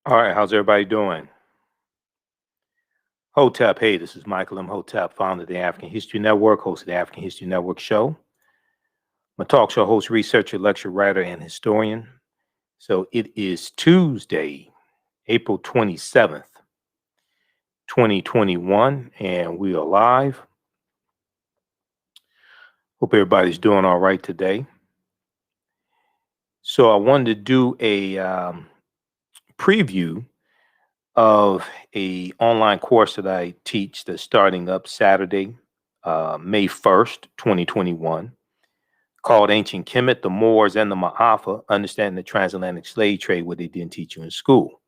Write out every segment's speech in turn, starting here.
All right, how's everybody doing? Hotep, hey, this is Michael Imhotep, founder of the African History Network, host of the African History Network show. I'm a talk show host, researcher, lecturer, writer, and historian. So it is Tuesday, April 27th, 2021, and we are live. Hope everybody's doing all right today. So I wanted to do a preview of a online course that I teach that's starting up Saturday, May 1st, 2021, called Ancient Kemet, the Moors, and the Maafa, Understanding the Transatlantic Slave Trade, what they didn't teach you in school.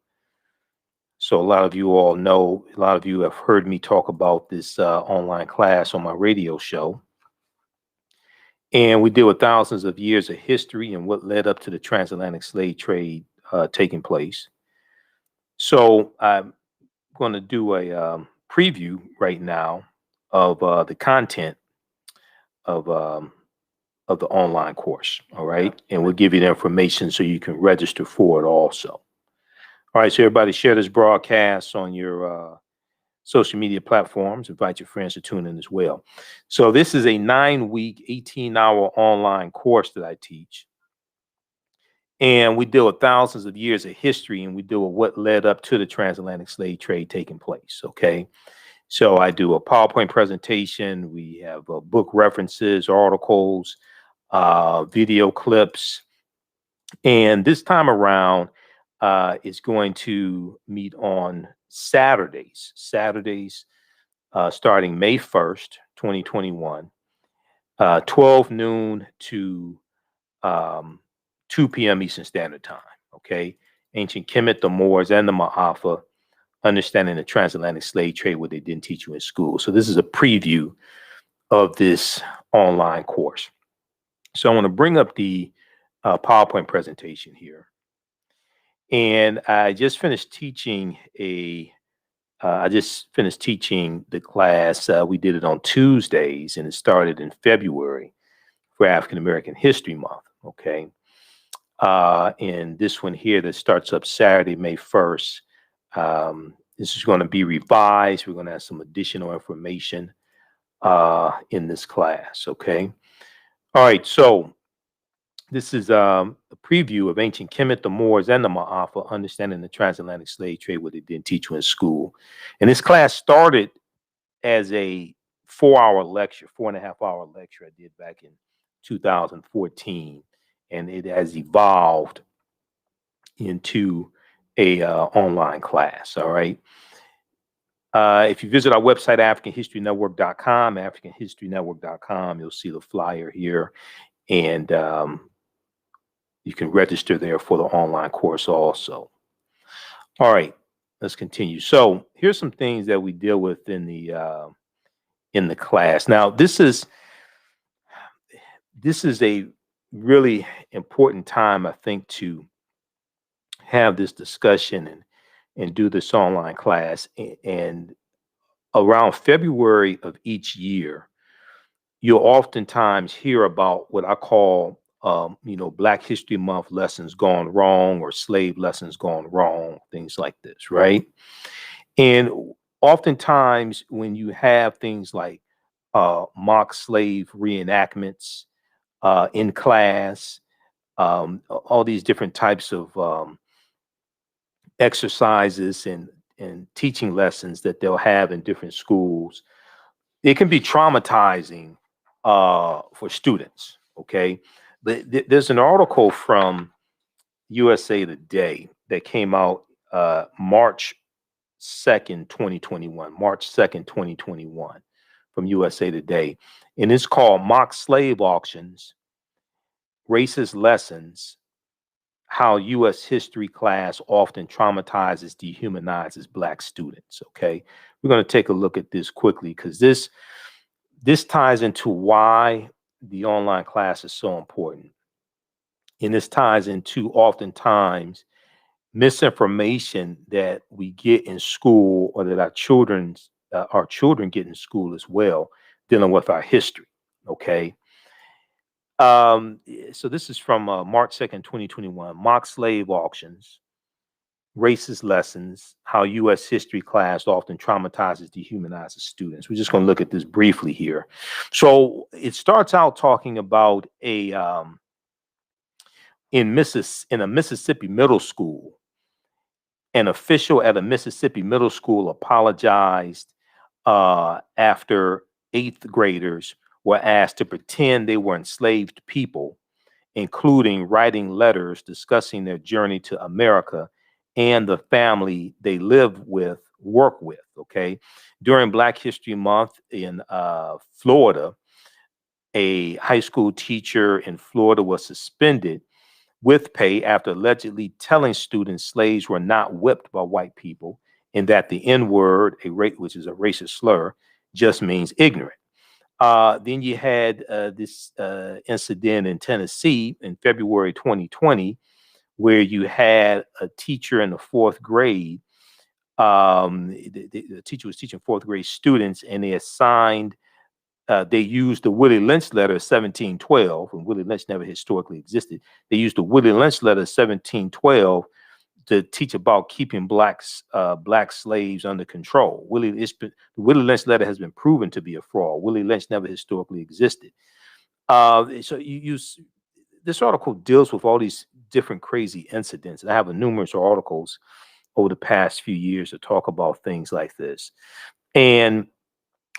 So a lot of you all know, a lot of you have heard me talk about this online class on my radio show. And we deal with thousands of years of history and what led up to the transatlantic slave trade taking place. So I'm going to do a preview right now of the content of the online course. All right, and we'll give you the information so you can register for it also. All right, so everybody share this broadcast on your social media platforms. Invite your friends to tune in as well. So this is a 9-week, 18-hour online course that I teach. And we deal with thousands of years of history, and we deal with what led up to the transatlantic slave trade taking place. Okay. So I do a PowerPoint presentation. We have book references, articles, video clips. And this time around, is going to meet on Saturdays, starting May 1st, 2021, 12 noon to 2 p.m. Eastern Standard Time. Okay. Ancient Kemet, the Moors, and the Maafa, Understanding the Transatlantic Slave Trade, what they didn't teach you in school. So this is a preview of this online course. So I want to bring up the PowerPoint presentation here. And I just finished teaching the class. We did it on Tuesdays, and it started in February for African American History Month. Okay. And this one here that starts up Saturday, May 1st. This is going to be revised. We're going to have some additional information in this class. Okay. All right. So this is a preview of Ancient Kemet, the Moors, and the Maafa, Understanding the Transatlantic Slave Trade, what they didn't teach you in school. And this class started as a 4-hour lecture, 4.5-hour lecture I did back in 2014. And it has evolved into a online class. All right. If you visit our website, AfricanHistoryNetwork.com, AfricanHistoryNetwork.com, you'll see the flyer here. And you can register there for the online course also. All right, let's continue. So here's some things that we deal with in the class. Now, this is a really important time, I think, to have this discussion and do this online class. And around February of each year, you'll oftentimes hear about what I call Black History Month lessons gone wrong or slave lessons gone wrong, things like this, right? And oftentimes when you have things like mock slave reenactments in class, all these different types of exercises and teaching lessons that they'll have in different schools, it can be traumatizing for students. Okay. There's an article from USA Today that came out March 2nd, 2021, from USA Today. And it's called Mock Slave Auctions, Racist Lessons, How U.S. History Class Often Traumatizes, Dehumanizes Black Students. Okay. We're going to take a look at this quickly because this ties into why the online class is so important. And this ties into oftentimes misinformation that we get in school, or that our children get in school as well, dealing with our history. Okay. So this is from March 2nd, 2021, Mock Slave Auctions, racist lessons, how U.S. history class often traumatizes, dehumanizes students. We're just going to look at this briefly here. So it starts out talking about in a Mississippi middle school, an official at a Mississippi middle school apologized after eighth graders were asked to pretend they were enslaved people, including writing letters discussing their journey to America and the family they live with, work with. Okay. During Black History Month in Florida, a high school teacher in Florida was suspended with pay after allegedly telling students slaves were not whipped by white people and that the N word, which is a racist slur, just means ignorant. Then you had this incident in Tennessee in February 2020, where you had a teacher in the fourth grade. The teacher was teaching fourth grade students, and they used the Willie Lynch letter 1712, and Willie Lynch never historically existed. They used the Willie Lynch letter 1712 to teach about keeping black slaves under control. The Willie Lynch letter has been proven to be a fraud. Willie Lynch never historically existed. So you use this article deals with all these different crazy incidents. And I have numerous articles over the past few years to talk about things like this. And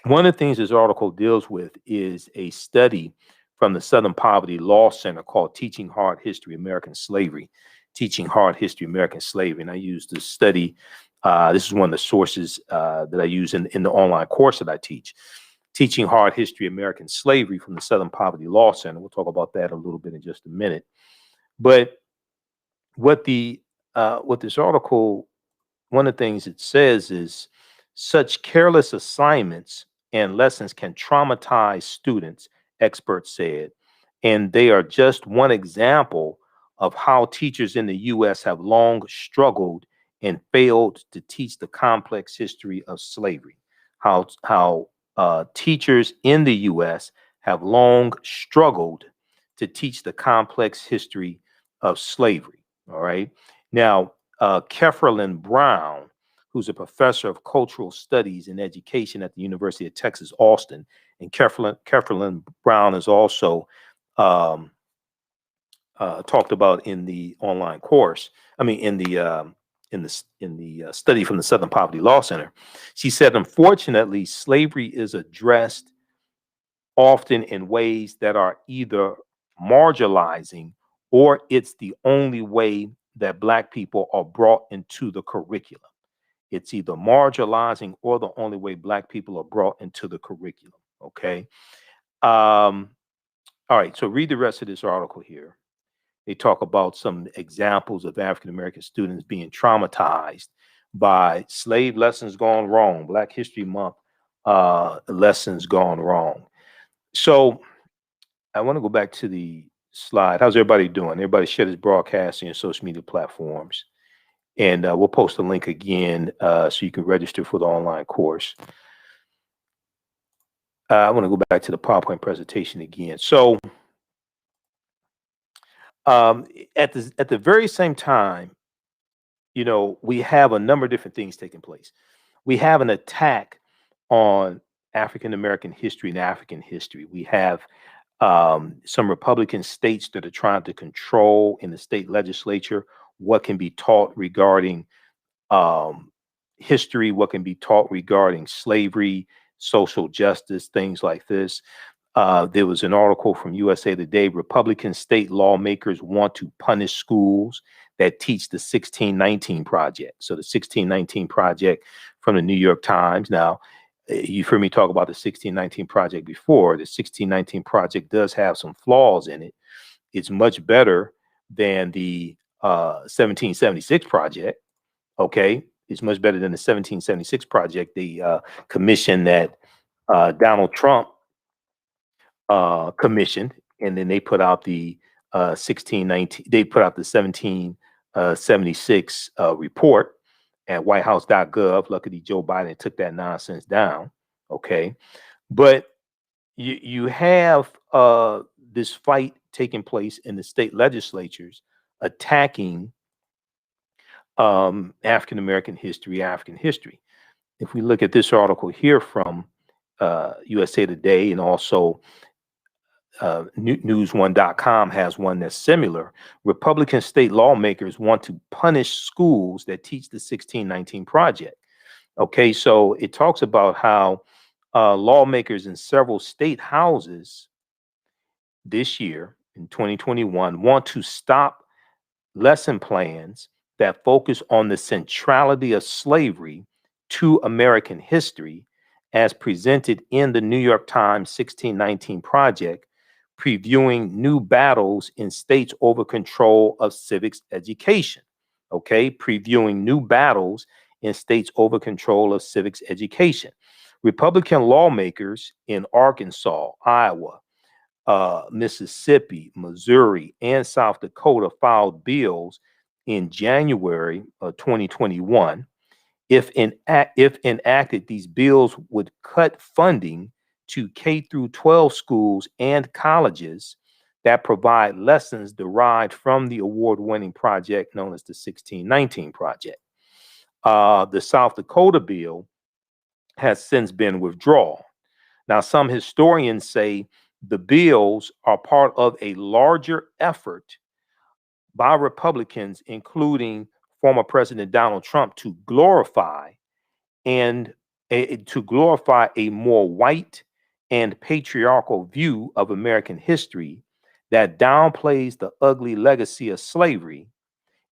one of the things this article deals with is a study from the Southern Poverty Law Center called Teaching Hard History, American Slavery. Teaching Hard History, American Slavery. And I use this study. This is one of the sources that I use in the online course that I teach. Teaching Hard History, American Slavery from the Southern Poverty Law Center. We'll talk about that a little bit in just a minute. But what this article, one of the things it says is such careless assignments and lessons can traumatize students, experts said, and they are just one example of how teachers in the U.S. have long struggled and failed to teach the complex history of slavery. How teachers in the U.S. have long struggled to teach the complex history of slavery. All right. Now, Kefferlin Brown, who's a professor of cultural studies and education at the University of Texas, Austin, and Kefferlin Brown is also talked about in the online course. I mean, in the study from the Southern Poverty Law Center. She said, unfortunately, slavery is addressed often in ways that are either marginalizing or it's the only way that Black people are brought into the curriculum. It's either marginalizing or the only way Black people are brought into the curriculum. Okay. All right. So read the rest of this article here. They talk about some examples of African American students being traumatized by slave lessons gone wrong, Black History Month lessons gone wrong. So I want to go back to the slide. How's everybody doing? Everybody share this broadcast on your social media platforms. And we'll post a link again so you can register for the online course. I want to go back to the PowerPoint presentation again. So at the very same time, we have a number of different things taking place. We have an attack on African American history and African history. We have some Republican states that are trying to control in the state legislature what can be taught regarding um, history, what can be taught regarding slavery, social justice, things like this. There was an article from USA Today. Republican state lawmakers want to punish schools that teach the 1619 Project. So the 1619 Project from the New York Times. Now, you've heard me talk about the 1619 Project before. The 1619 Project does have some flaws in it. It's much better than the 1776 Project. Okay, it's much better than the 1776 Project, the commission that Donald Trump commissioned, and then they put out the 1619. They put out the 1776 report at WhiteHouse.gov. Luckily, Joe Biden took that nonsense down. Okay, but you have this fight taking place in the state legislatures attacking African American history, African history. If we look at this article here from USA Today, and also news1.com has one that's similar. Republican state lawmakers want to punish schools that teach the 1619 Project. Okay, so it talks about how lawmakers in several state houses this year in 2021 want to stop lesson plans that focus on the centrality of slavery to American history as presented in the New York Times 1619 Project, previewing new battles in states over control of civics education. Okay, previewing new battles in states over control of civics education. Republican lawmakers in Arkansas, Iowa, Mississippi, Missouri, and South Dakota filed bills in January of 2021. If enacted, these bills would cut funding to K through 12 schools and colleges that provide lessons derived from the award-winning project known as the 1619 Project. The South Dakota bill has since been withdrawn. Now, some historians say the bills are part of a larger effort by Republicans, including former President Donald Trump, to glorify a more white and patriarchal view of American history that downplays the ugly legacy of slavery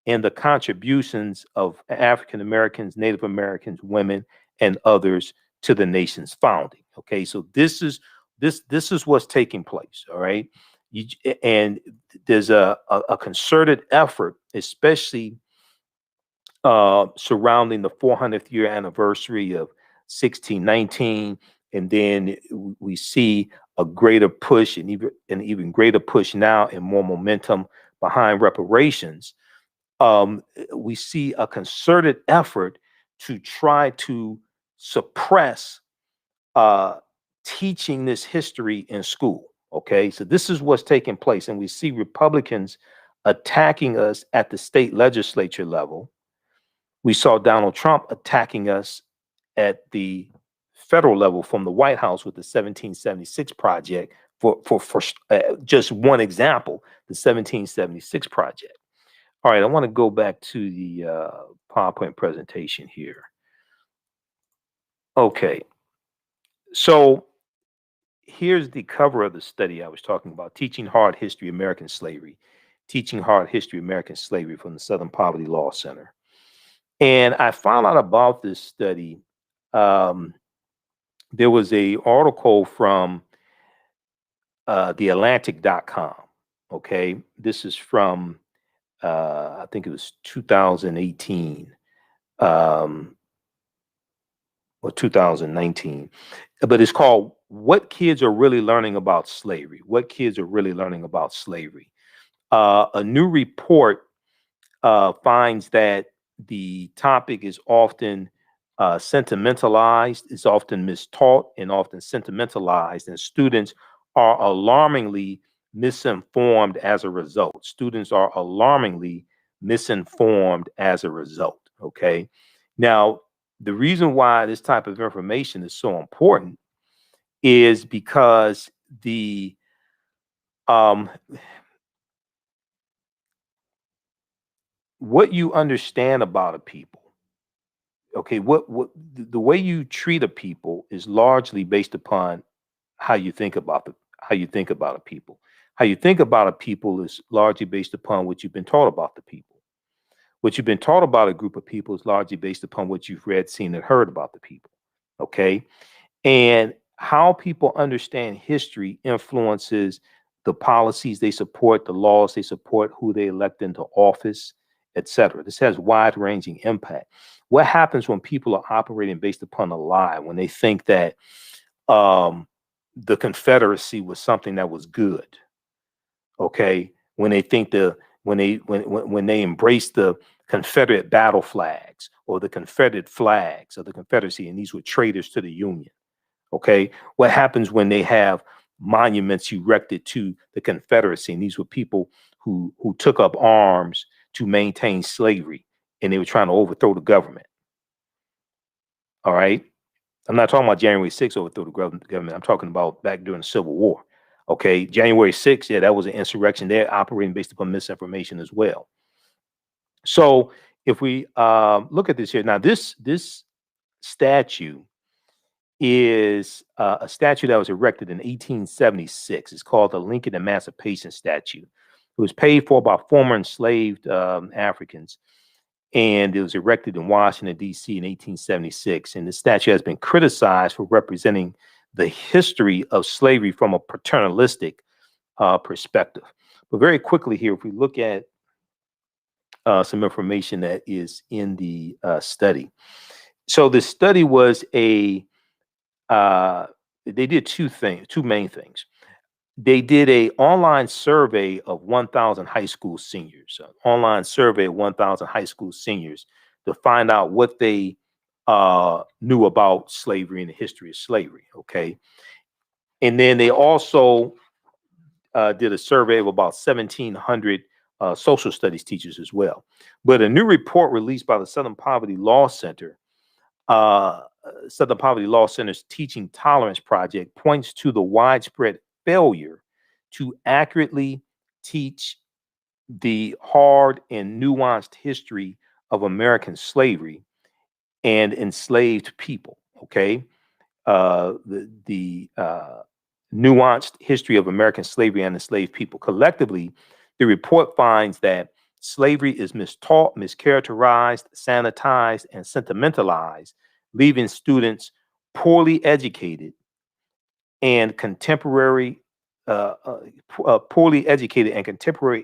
and the contributions of African Americans, Native Americans, women, and others to the nation's founding. Okay, so this is what's taking place. All right, and there's a concerted effort, especially surrounding the 400th year anniversary of 1619, and then we see a greater push, and even greater push now, and more momentum behind reparations. We see a concerted effort to try to suppress teaching this history in school. Okay, so this is what's taking place, and we see Republicans attacking us at the state legislature level. We saw Donald Trump attacking us at the federal level from the White House with the 1776 Project, for just one example, the 1776 Project. All right, I want to go back to the PowerPoint presentation here. Okay, so here's the cover of the study I was talking about: Teaching Hard History, American Slavery. Teaching Hard History, American Slavery, from the Southern Poverty Law Center. And I found out about this study. There was an article from theatlantic.com. Okay, this is from I think it was 2018 or 2019, but it's called "What Kids Are Really Learning About Slavery." What kids are really learning about slavery? A new report finds that the topic is often sentimentalized, is often mistaught, and often sentimentalized, and students are alarmingly misinformed as a result. Students are alarmingly misinformed as a result. Okay. Now, the reason why this type of information is so important is because the what you understand about a people, okay, what the way you treat a people is largely based upon how you think about how you think about a people. How you think about a people is largely based upon what you've been taught about the people. What you've been taught about a group of people is largely based upon what you've read, seen, and heard about the people. Okay. And how people understand history influences the policies they support, the laws they support, who they elect into office, etc. This has wide-ranging impact. What happens when people are operating based upon a lie, when they think that the Confederacy was something that was good? Okay, when they think when they embrace the Confederate battle flags or the Confederate flags of the Confederacy, and these were traitors to the Union. Okay, what happens when they have monuments erected to the Confederacy, and these were people who took up arms to maintain slavery and they were trying to overthrow the government. All right. I'm not talking about January 6th overthrow the government. I'm talking about back during the Civil War. Okay. January 6th, yeah, that was an insurrection. They're operating based upon misinformation as well. So if we look at this here now, this statue is a statue that was erected in 1876. It's called the Lincoln Emancipation Statue. It was paid for by former enslaved Africans, and it was erected in Washington, D.C. in 1876. And the statue has been criticized for representing the history of slavery from a paternalistic perspective. But very quickly here, if we look at some information that is in the study. So the study was they did two main things. They did a online survey of 1,000 high school seniors, online survey of 1,000 high school seniors to find out what they knew about slavery and the history of slavery. Okay. And then they also did a survey of about 1,700 social studies teachers as well. But a new report released by the Southern Poverty Law Center, Southern Poverty Law Center's Teaching Tolerance Project, points to the widespread failure to accurately teach the hard and nuanced history of American slavery and enslaved people. Okay. The nuanced history of American slavery and enslaved people. Collectively, the report finds that slavery is mistaught, mischaracterized, sanitized, and sentimentalized, leaving students poorly educated and contemporary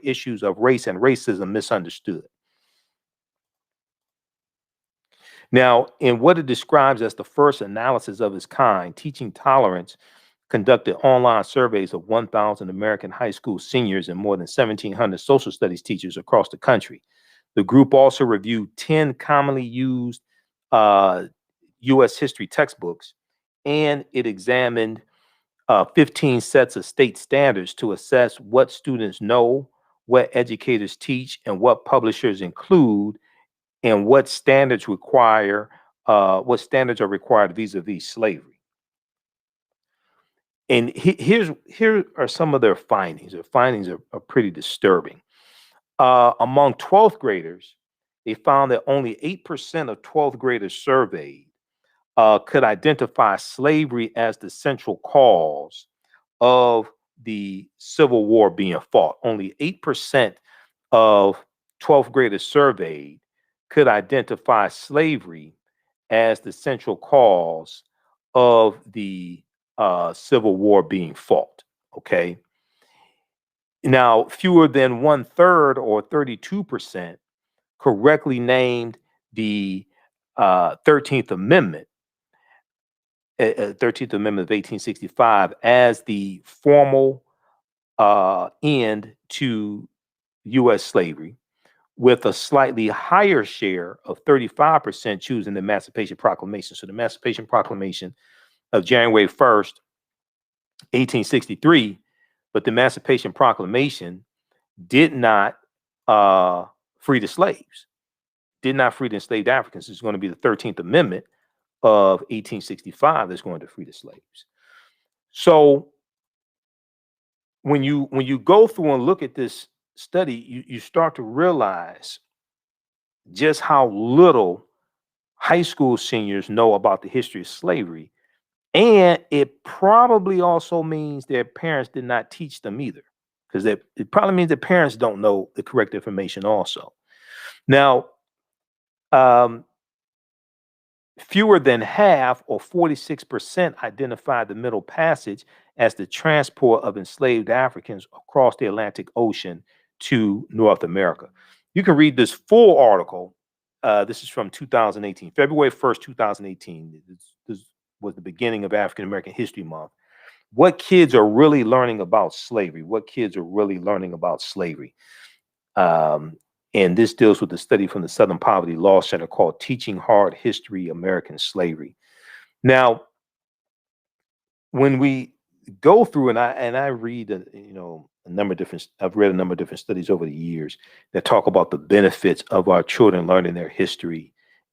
issues of race and racism misunderstood. Now, in what it describes as the first analysis of its kind, Teaching Tolerance conducted online surveys of 1,000 American high school seniors and more than 1,700 social studies teachers across the country. The group also reviewed 10 commonly used U.S. history textbooks, and it examined 15 sets of state standards to assess what students know, what educators teach, and what publishers include, and what standards are required vis-a-vis slavery. And here are some of their findings. Their findings are pretty disturbing. Among 12th graders, they found that only 8% of 12th graders surveyed could identify slavery as the central cause of the Civil War being fought. Only 8% of 12th graders surveyed could identify slavery as the central cause of the Civil War being fought. Okay. Now, fewer than 1/3 or 32% correctly named the 13th Amendment, 13th Amendment of 1865, as the formal end to U.S. slavery, with a slightly higher share of 35% choosing the Emancipation Proclamation. So the Emancipation Proclamation of January 1st, 1863, but the Emancipation Proclamation did not free the slaves, did not free the enslaved Africans. It's going to be the 13th Amendment of 1865 that's going to free the slaves. So when you go through and look at this study, you start to realize just how little high school seniors know about the history of slavery. And it probably also means their parents did not teach them either, because it probably means their parents don't know the correct information also. Now, fewer than half, or 46%, identified the Middle Passage as the transport of enslaved Africans across the Atlantic Ocean to North America. You can read this full article. This is from 2018, February 1st, 2018. This was the beginning of African American History Month. What kids are really learning about slavery? What kids are really learning about slavery? And this deals with the study from the Southern Poverty Law Center called Teaching Hard History American Slavery. Now, when we go through and I read I've read a number of different studies over the years that talk about the benefits of our children learning their history,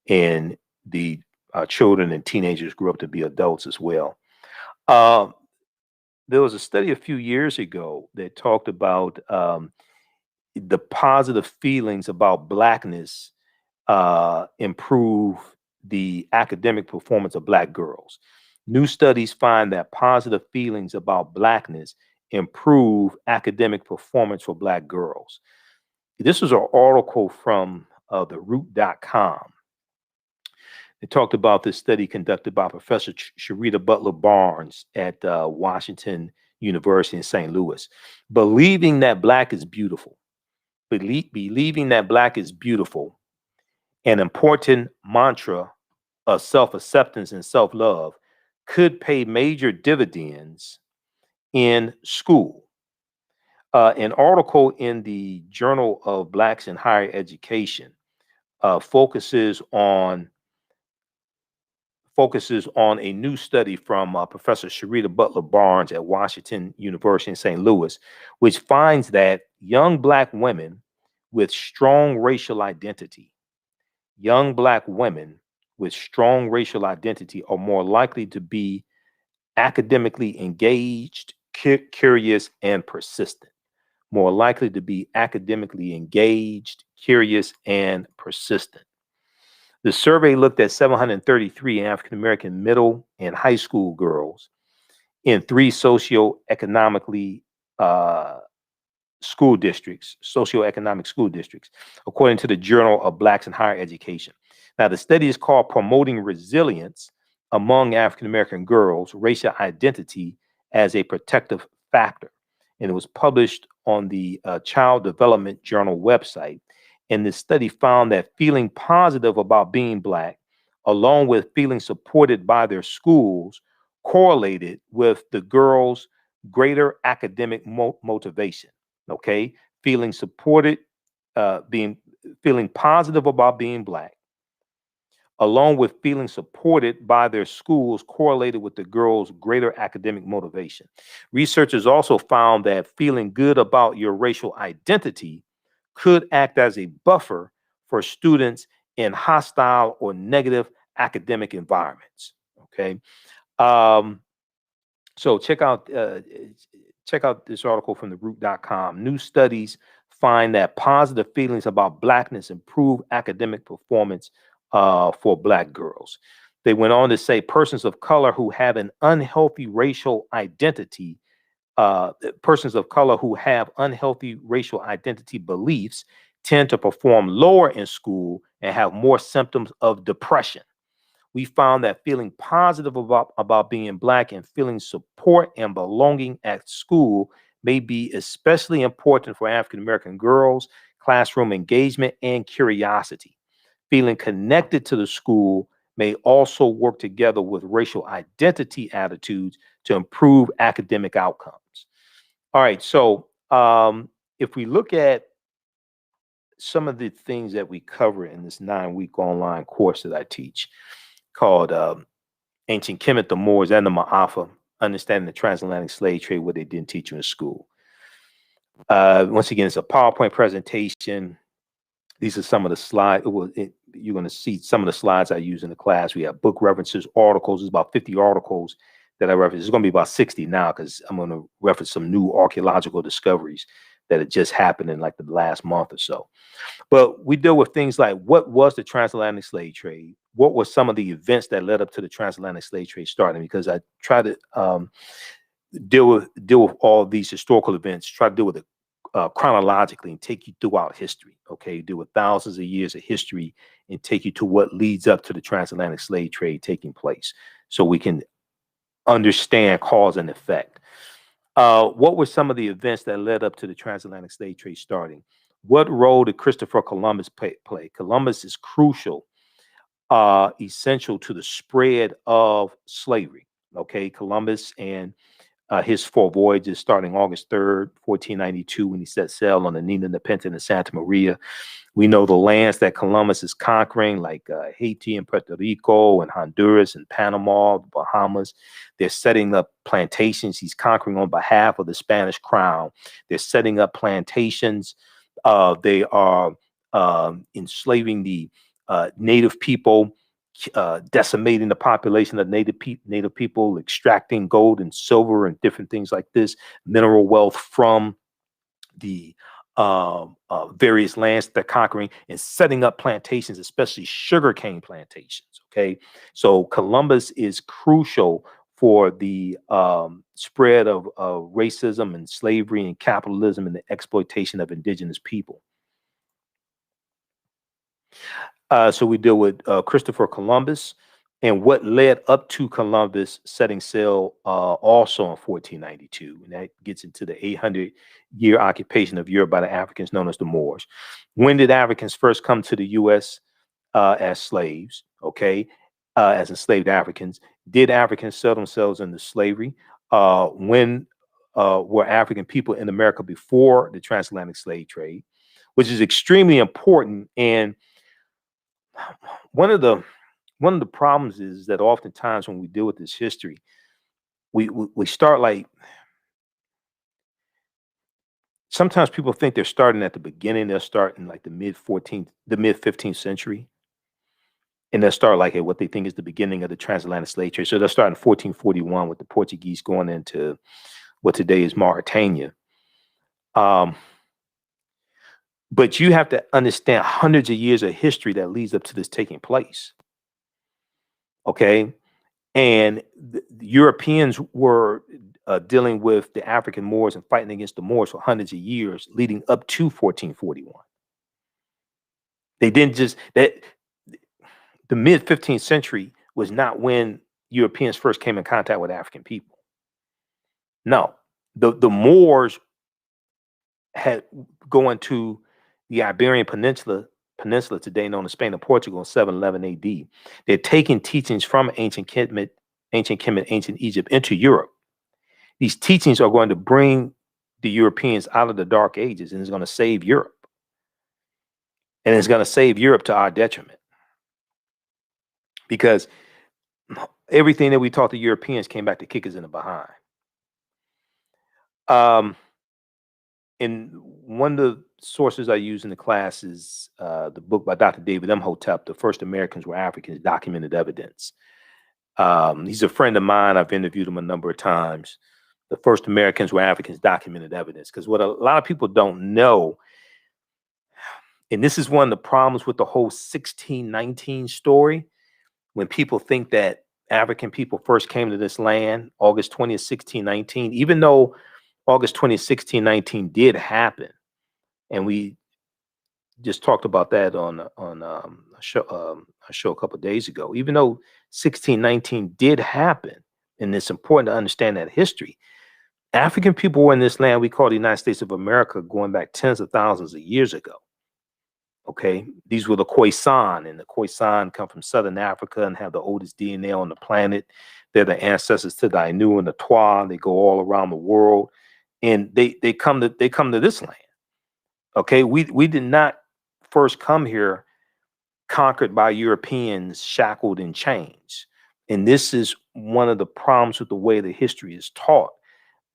and the children and teenagers grow up to be adults as well. Um, there was a study a few years ago that talked about the positive feelings about blackness improve the academic performance of Black girls. New studies find that positive feelings about Blackness improve academic performance for Black girls. This was an article from the root.com. It talked about this study conducted by Professor Sharita Butler Barnes at Washington University in St. Louis. Believing that Black is beautiful, believing that Black is beautiful, an important mantra of self acceptance and self love, could pay major dividends in school. An article in the Journal of Blacks in Higher Education focuses on a new study from Professor Sharita Butler Barnes at Washington University in St. Louis, which finds that young Black women with strong racial identity, young Black women with strong racial identity are more likely to be academically engaged, curious, and persistent. More likely to be academically engaged, curious, and persistent. The survey looked at 733 African American middle and high school girls in three socioeconomically uh, socioeconomic school districts, according to the Journal of Blacks in Higher Education. Now, the study is called Promoting Resilience Among African American Girls, Racial Identity as a Protective Factor. And it was published on the Child Development Journal website. And the study found that feeling positive about being Black, along with feeling supported by their schools, correlated with the girls' greater academic motivation. Okay, feeling supported, being feeling positive about being Black, along with feeling supported by their schools, correlated with the girls' greater academic motivation. Researchers also found that feeling good about your racial identity could act as a buffer for students in hostile or negative academic environments. Okay, um, so check out this article from the root.com. New studies find that positive feelings about Blackness improve academic performance for Black girls. They went on to say persons of color who have an unhealthy racial identity, persons of color who have unhealthy racial identity beliefs tend to perform lower in school and have more symptoms of depression. We found that feeling positive about being Black and feeling support and belonging at school may be especially important for African American girls, classroom engagement, and curiosity. Feeling connected to the school may also work together with racial identity attitudes to improve academic outcomes. All right, so if we look at some of the things that we cover in this 9-week online course that I teach, called Ancient Kemet, the Moors, and the Maafa, Understanding the Transatlantic Slave Trade, what they didn't teach you in school. Once again, it's a PowerPoint presentation. These are some of the slides. You're going to see some of the slides I use in the class. We have book references, articles. There's about 50 articles that I reference. It's going to be about 60 now because I'm going to reference some new archaeological discoveries that had just happened in like the last month or so. But we deal with things like, what was the transatlantic slave trade? What were some of the events that led up to the transatlantic slave trade starting? Because I try to deal with all these historical events, try to deal with it chronologically and take you throughout history. Okay, deal with thousands of years of history and take you to what leads up to the transatlantic slave trade taking place, so we can understand cause and effect. What were some of the events that led up to the transatlantic slave trade starting? What role did Christopher Columbus play? Columbus is crucial, essential to the spread of slavery. Okay, Columbus and his four voyages starting August 3rd, 1492, when he set sail on the Nina, Nepenthe, and Santa Maria. We know the lands that Columbus is conquering, like Haiti and Puerto Rico and Honduras and Panama, the Bahamas. They're setting up plantations. He's conquering on behalf of the Spanish crown. They're setting up plantations. They are enslaving the native people, decimating the population of native people, extracting gold and silver and different things like this, mineral wealth from the various lands they're conquering, and setting up plantations, especially sugarcane plantations. Okay, so Columbus is crucial for the spread of racism and slavery and capitalism and the exploitation of indigenous people. So we deal with Christopher Columbus and what led up to Columbus setting sail also in 1492. And that gets into the 800-year occupation of Europe by the Africans known as the Moors. When did Africans first come to the U.S. As slaves? Okay, as enslaved Africans. Did Africans sell themselves into slavery? When were African people in America before the transatlantic slave trade? Which is extremely important. And one of the problems is that oftentimes when we deal with this history, we start like, sometimes people think they're starting at the beginning. They'll start in like the mid 15th century, and they'll start like at what they think is the beginning of the transatlantic slave trade. So they'll start in 1441 with the Portuguese going into what today is Mauritania. But you have to understand hundreds of years of history that leads up to this taking place. Okay. And the Europeans were dealing with the African Moors and fighting against the Moors for hundreds of years leading up to 1441. They didn't just that the mid 15th century was not when Europeans first came in contact with African people. No, the Moors had going to the Iberian Peninsula today known as Spain and Portugal in 711 AD. They're taking teachings from ancient Kemet, ancient Egypt into Europe. These teachings are going to bring the Europeans out of the Dark Ages, and it's going to save Europe. And it's going to save Europe to our detriment. Because everything that we taught the Europeans came back to kick us in the behind. And one of the sources I use in the class is the book by Dr. David Imhotep, The First Americans Were Africans, Documented Evidence. He's a friend of mine. I've interviewed him a number of times. The First Americans Were Africans, Documented Evidence. Because what a lot of people don't know, and this is one of the problems with the whole 1619 story, when people think that African people first came to this land August 20th, 1619, even though August 20th, 1619 did happen, and we just talked about that on a show a couple of days ago. Even though 1619 did happen, and it's important to understand that history, African people were in this land we call the United States of America going back tens of thousands of years ago. Okay, these were the Khoisan, and the Khoisan come from Southern Africa and have the oldest DNA on the planet. They're the ancestors to the Ainu and the Twa. They go all around the world, and they come to this land. Okay, we did not first come here conquered by Europeans, shackled in chains. And this is one of the problems with the way the history is taught.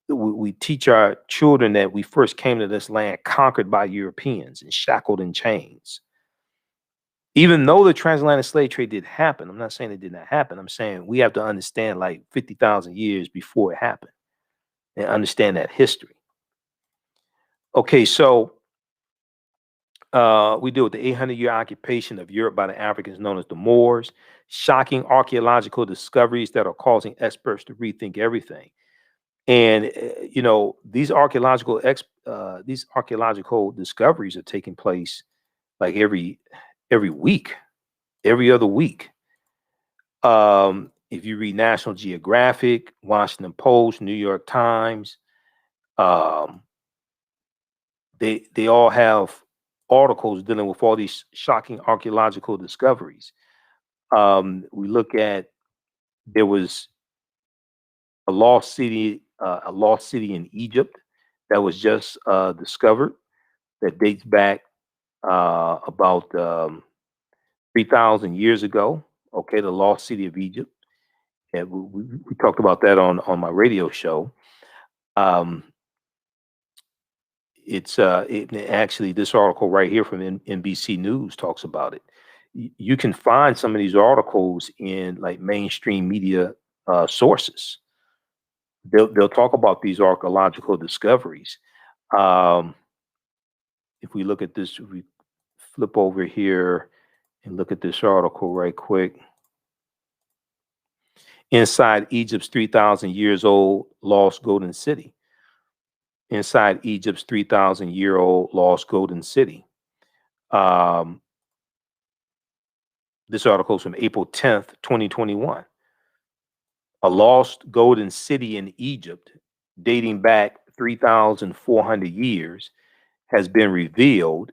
We teach our children that we first came to this land conquered by Europeans and shackled in chains. Even though the transatlantic slave trade did happen, I'm not saying it did not happen. I'm saying we have to understand like 50,000 years before it happened and understand that history. Okay, so we deal with the 800-year occupation of Europe by the Africans known as the Moors, shocking archaeological discoveries that are causing experts to rethink everything. And these archaeological discoveries are taking place like every week, every other week. If you read National Geographic, Washington Post, New York Times, they all have articles dealing with all these shocking archaeological discoveries. We look at, there was a lost city a lost city in Egypt that was just discovered that dates back about 3,000 years ago. Okay, the lost city of Egypt. And we talked about that on my radio show. Um, actually this article right here from NBC News talks about it. You can find some of these articles in like mainstream media sources. They'll talk about these archaeological discoveries. Um, if we look at this, we flip over here and look at this article right quick. Inside Egypt's 3,000 years old lost golden city. Inside Egypt's 3,000-year-old lost golden city. Um, this article is from April 10th, 2021. A lost golden city in Egypt dating back 3,400 years has been revealed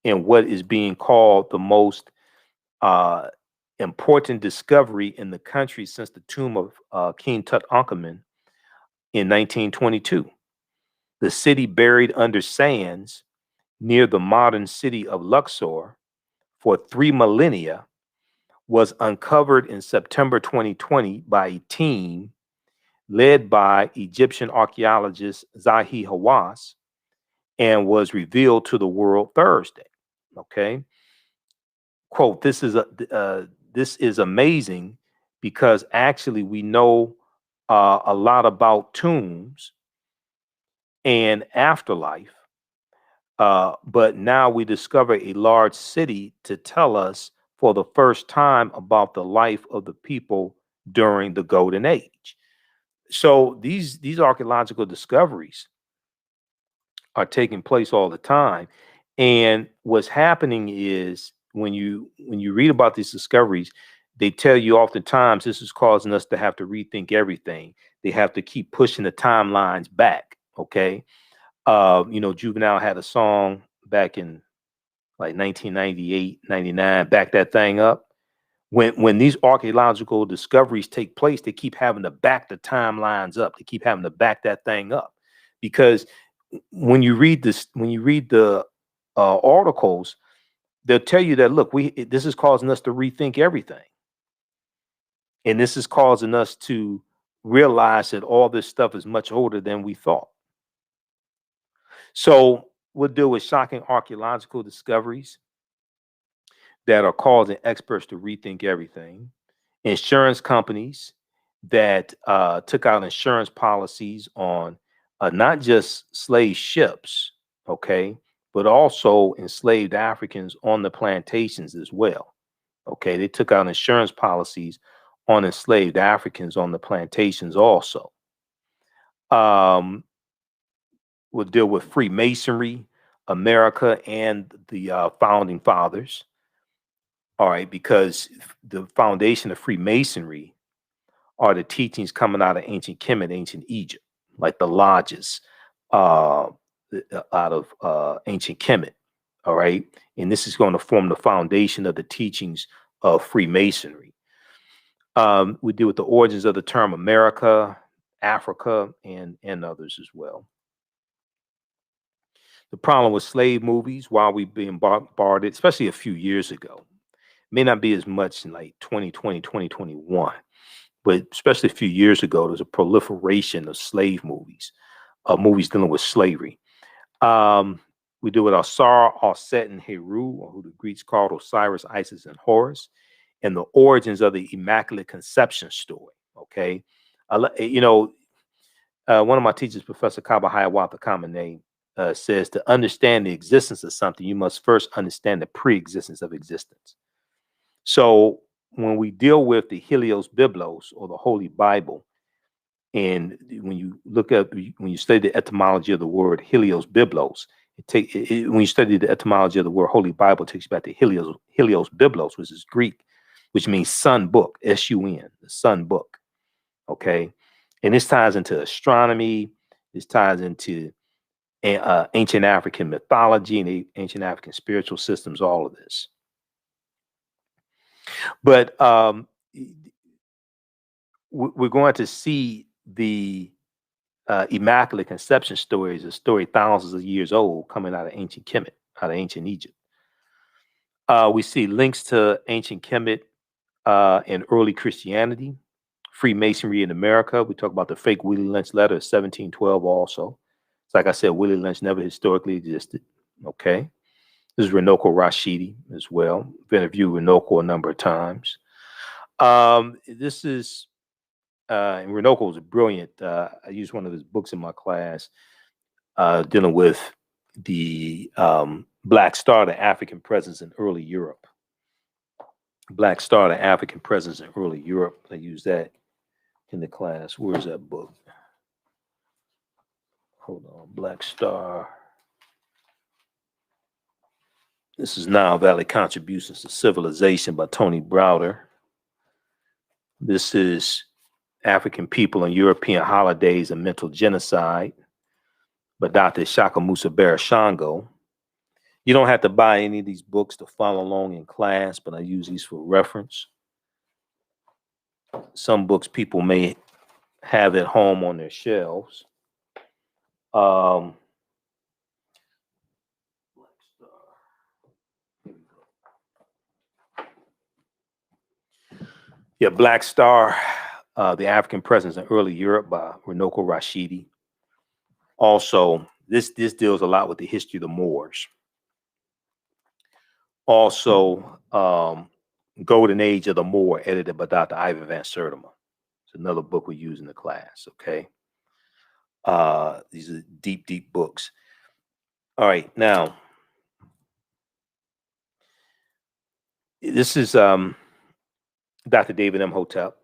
in what is being called the most uh, important discovery in the country since the tomb of King Tutankhamun in 1922. The city buried under sands near the modern city of Luxor for 3 millennia was uncovered in September 2020 by a team led by Egyptian archaeologist Zahi Hawass and was revealed to the world Thursday. Okay, quote: This is amazing because actually we know a lot about tombs and afterlife, but now we discover a large city to tell us for the first time about the life of the people during the Golden Age. So these archaeological discoveries are taking place all the time, and what's happening is when you read about these discoveries, they tell you oftentimes this is causing us to have to rethink everything. They have to keep pushing the timelines back. Okay, Juvenile had a song back in like 1998, 99, back that thing up. When these archaeological discoveries take place, they keep having to back the timelines up. They keep having to back that thing up because when you read the articles, they'll tell you that look, this is causing us to rethink everything, and this is causing us to realize that all this stuff is much older than we thought. So we'll deal with shocking archaeological discoveries that are causing experts to rethink everything. Insurance companies that took out insurance policies on not just slave ships, okay, but also enslaved Africans on the plantations as well. Okay, they took out insurance policies on enslaved Africans on the plantations also. Um, we'll deal with Freemasonry, America, and the founding fathers. All right, because the foundation of Freemasonry are the teachings coming out of ancient Kemet, ancient Egypt, like the lodges uh, out of ancient Kemet. All right, and this is going to form the foundation of the teachings of Freemasonry. We deal with the origins of the term America, Africa, and others as well. The problem with slave movies, while we've been bombarded, especially a few years ago, may not be as much in like 2020, 2021, but especially a few years ago, there's a proliferation of slave movies, movies dealing with slavery. Um, we deal with Osar, Osset, and Heru, or who the Greeks called Osiris, Isis, and Horus, and the origins of the Immaculate Conception story. Okay, one of my teachers, Professor Kaba Hiawatha Kamene, says to understand the existence of something, you must first understand the pre-existence of existence. So when we deal with the Helios Biblos or the Holy Bible, and when you look up, when you study the etymology of the word Helios Biblos, when you study the etymology of the word Holy Bible, it takes you back to Helios Biblos, which is Greek, which means sun book, S-U-N, the sun book. Okay, and this ties into astronomy. This ties into ancient African mythology and ancient African spiritual systems. All of this, but we're going to see the Immaculate Conception story is a story thousands of years old coming out of ancient Kemet, out of ancient Egypt. We see links to ancient Kemet in early Christianity, Freemasonry in America. We talk about the fake Willie Lynch letter of 1712 also. It's like I said, Willie Lynch never historically existed. Okay. This is Runoko Rashidi as well. I've interviewed Runoko a number of times. This is, and Runoko was brilliant. I used one of his books in my class dealing with the Black Star, the African presence in early Europe. Black Star, the African presence in early Europe. I use that in the class. Where's that book? Hold on. Black Star. This is Nile Valley Contributions to Civilization by Tony Browder. This is African People and European Holidays and Mental Genocide by Dr. Shaka Musa Barashango. You don't have to buy any of these books to follow along in class, but I use these for reference. Some books people may have at home on their shelves. Yeah, Black Star, The African Presence in Early Europe by Runoko Rashidi. Also, this deals a lot with the history of the Moors. Also, Golden Age of the Moor, edited by Dr. Ivan Van Sertima. It's another book we use in the class, okay? These are deep, deep books. All right, now, this is Dr. David Imhotep.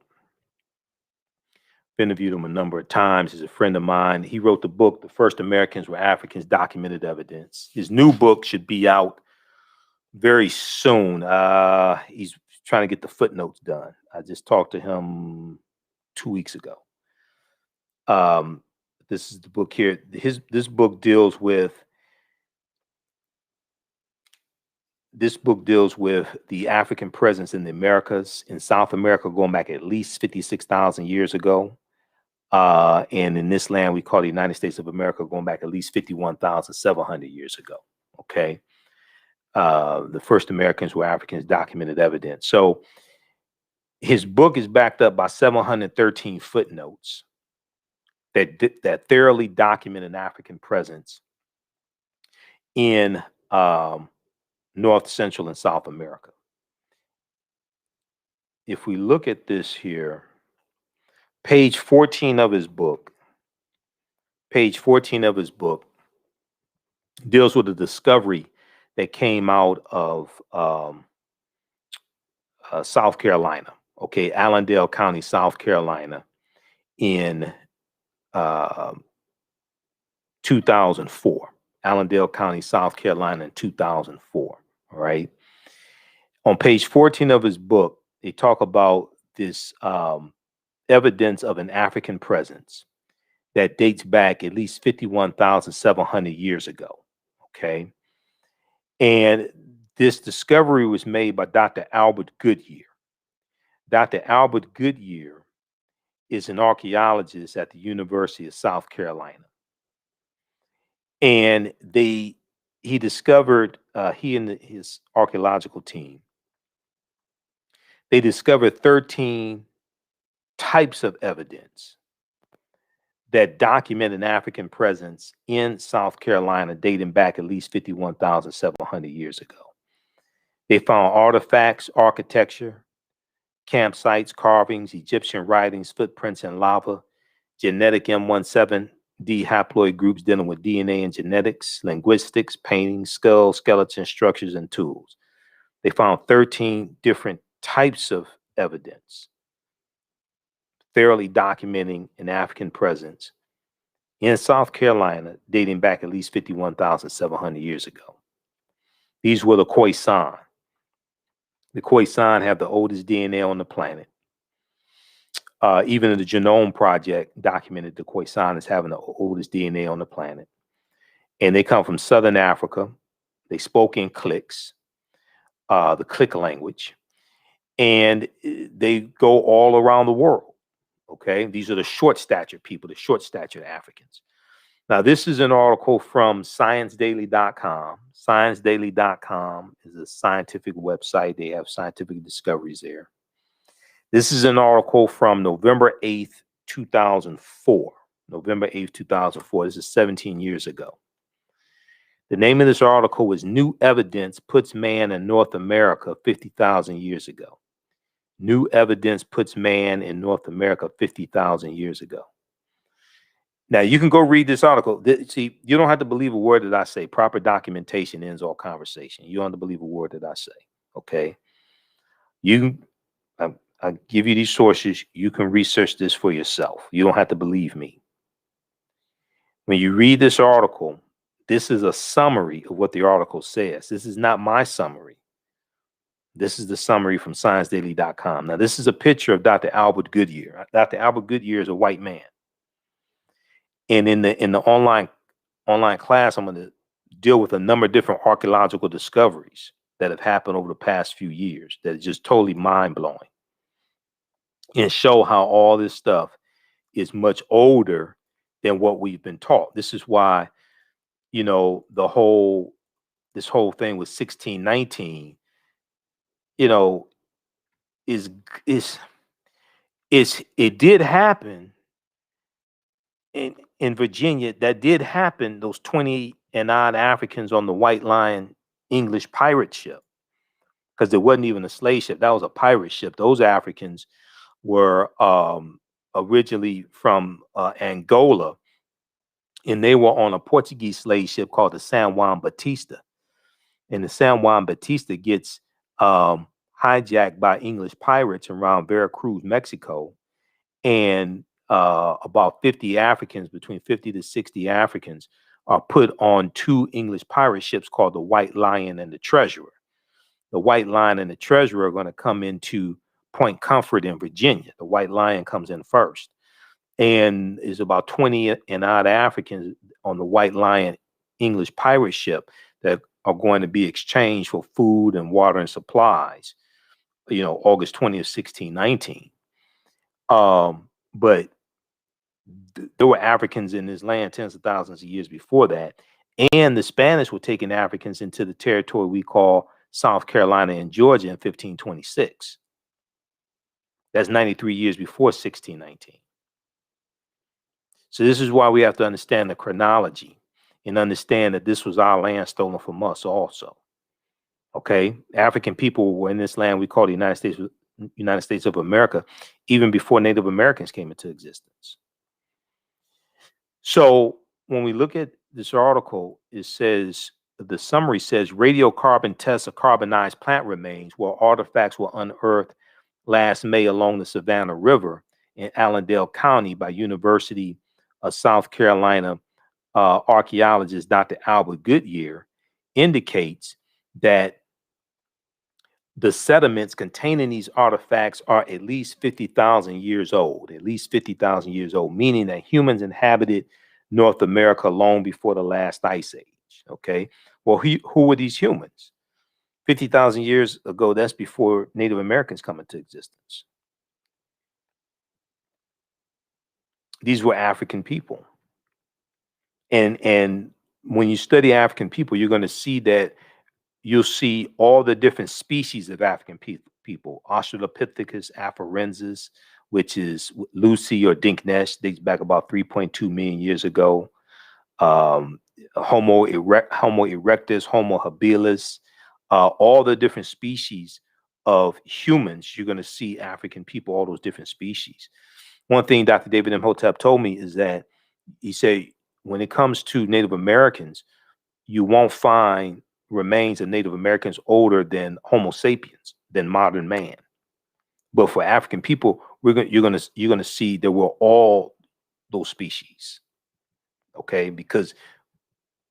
I've interviewed him a number of times. He's a friend of mine. He wrote the book, The First Americans Were Africans, Documented Evidence. His new book should be out very soon. He's trying to get the footnotes done. I just talked to him 2 weeks ago. This is the book here. This book deals with the African presence in the Americas, in South America, going back at least 56,000 years ago. And in this land we call the United States of America, going back at least 51,700 years ago. Okay. The first Americans were Africans, documented evidence. So his book is backed up by 713 footnotes that thoroughly document an African presence in North, Central, and South America. If we look at this here, page 14 of his book, deals with the discovery that came out of South Carolina, okay, Allendale County, South Carolina, in 2004. Allendale County, South Carolina in 2004, all right? On page 14 of his book, they talk about this evidence of an African presence that dates back at least 51,700 years ago, okay? And this discovery was made by Dr. Albert Goodyear. Dr. Albert Goodyear is an archaeologist at the University of South Carolina. And he discovered, he and his archaeological team, they discovered 13 types of evidence that document an African presence in South Carolina dating back at least 51,700 years ago. They found artifacts, architecture, campsites, carvings, Egyptian writings, footprints in lava, genetic M17D haploid groups dealing with DNA and genetics, linguistics, paintings, skulls, skeletons, structures, and tools. They found 13 different types of evidence thoroughly documenting an African presence in South Carolina dating back at least 51,700 years ago. These were the Khoisan. The Khoisan have the oldest DNA on the planet. Even the Genome Project documented the Khoisan as having the oldest DNA on the planet. And they come from Southern Africa. They spoke in cliques, the click language, and they go all around the world. Okay, these are the short statured people, the short statured Africans. Now, this is an article from ScienceDaily.com. ScienceDaily.com is a scientific website. They have scientific discoveries there. This is an article from November 8th, 2004. November 8th, 2004. This is 17 years ago. The name of this article is New Evidence Puts Man in North America 50,000 Years Ago. New evidence puts man in North America 50,000 years ago. Now, you can go read this article. See, you don't have to believe a word that I say. Proper documentation ends all conversation. You don't have to believe a word that I say. Okay. I give you these sources. You can research this for yourself. You don't have to believe me. When you read this article, this is a summary of what the article says. This is not my summary. This is the summary from ScienceDaily.com. Now, this is a picture of Dr. Albert Goodyear. Dr. Albert Goodyear is a white man. And in the online class, I'm going to deal with a number of different archaeological discoveries that have happened over the past few years that is just totally mind-blowing, and show how all this stuff is much older than what we've been taught. This is why, you know, this whole thing with 1619, you know, it did happen in Virginia. That did happen. Those 20 and odd Africans on the White Lion English pirate ship, because there wasn't even a slave ship. That was a pirate ship. Those Africans were originally from Angola, and they were on a Portuguese slave ship called the San Juan Batista. And the San Juan Batista gets hijacked by English pirates around Veracruz, Mexico, and about 50 Africans, between 50 to 60 Africans, are put on two English pirate ships called the White Lion and the Treasurer. The White Lion and the Treasurer are going to come into Point Comfort in Virginia. The White Lion comes in first, and is about 20 and odd Africans on the White Lion English pirate ship that are going to be exchanged for food and water and supplies, you know, August 20th, 1619. But there were Africans in this land tens of thousands of years before that. And the Spanish were taking Africans into the territory we call South Carolina and Georgia in 1526. That's 93 years before 1619. So this is why we have to understand the chronology and understand that this was our land stolen from us also. Okay, African people were in this land we call the United States of America, even before Native Americans came into existence. So when we look at this article, it says, the summary says, radiocarbon tests of carbonized plant remains where artifacts were unearthed last May along the Savannah River in Allendale County by University of South Carolina archaeologist Dr. Albert Goodyear indicates that the sediments containing these artifacts are at least 50,000 years old, meaning that humans inhabited North America long before the last ice age. Okay, well, who were these humans? 50,000 years ago, that's before Native Americans come into existence. These were African people. And when you study African people, you're going to see that you'll see all the different species of African people. Australopithecus afarensis, which is Lucy or Dinknesh, dates back about 3.2 million years ago. Homo erectus, Homo habilis, all the different species of humans, you're going to see African people, all those different species. One thing Dr. David Imhotep told me is that he said, when it comes to Native Americans, you won't find remains of Native Americans older than Homo sapiens, than modern man. But for African people, you're gonna see there were all those species. Okay, because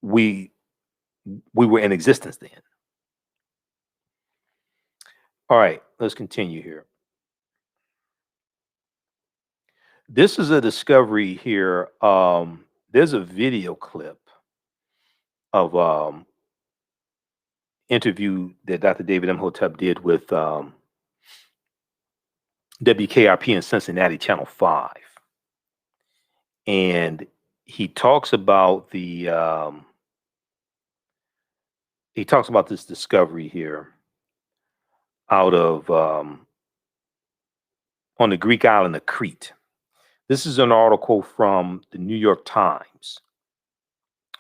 we were in existence then. All right, let's continue here. This is a discovery here. There's a video clip of interview that Dr. David Imhotep did with WKRP in Cincinnati, Channel 5. And he talks about this discovery here out of on the Greek island of Crete. This is an article from the New York Times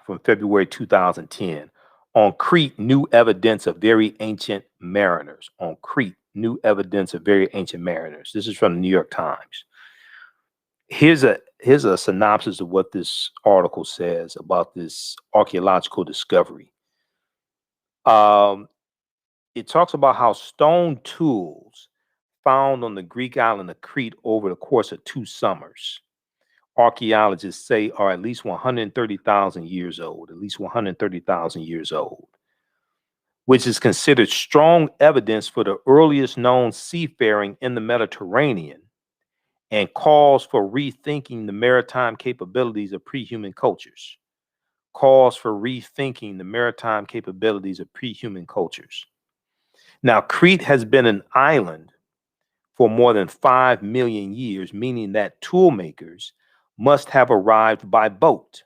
from February 2010. On Crete, new evidence of very ancient mariners. On Crete, new evidence of very ancient mariners. This is from the New York Times. Here's a synopsis of what this article says about this archaeological discovery. It talks about how stone tools found on the Greek island of Crete over the course of 2 summers, archaeologists say are at least 130,000 years old, which is considered strong evidence for the earliest known seafaring in the Mediterranean and calls for rethinking the maritime capabilities of pre-human cultures. Now, Crete has been an island for more than 5 million years, meaning that tool makers must have arrived by boat.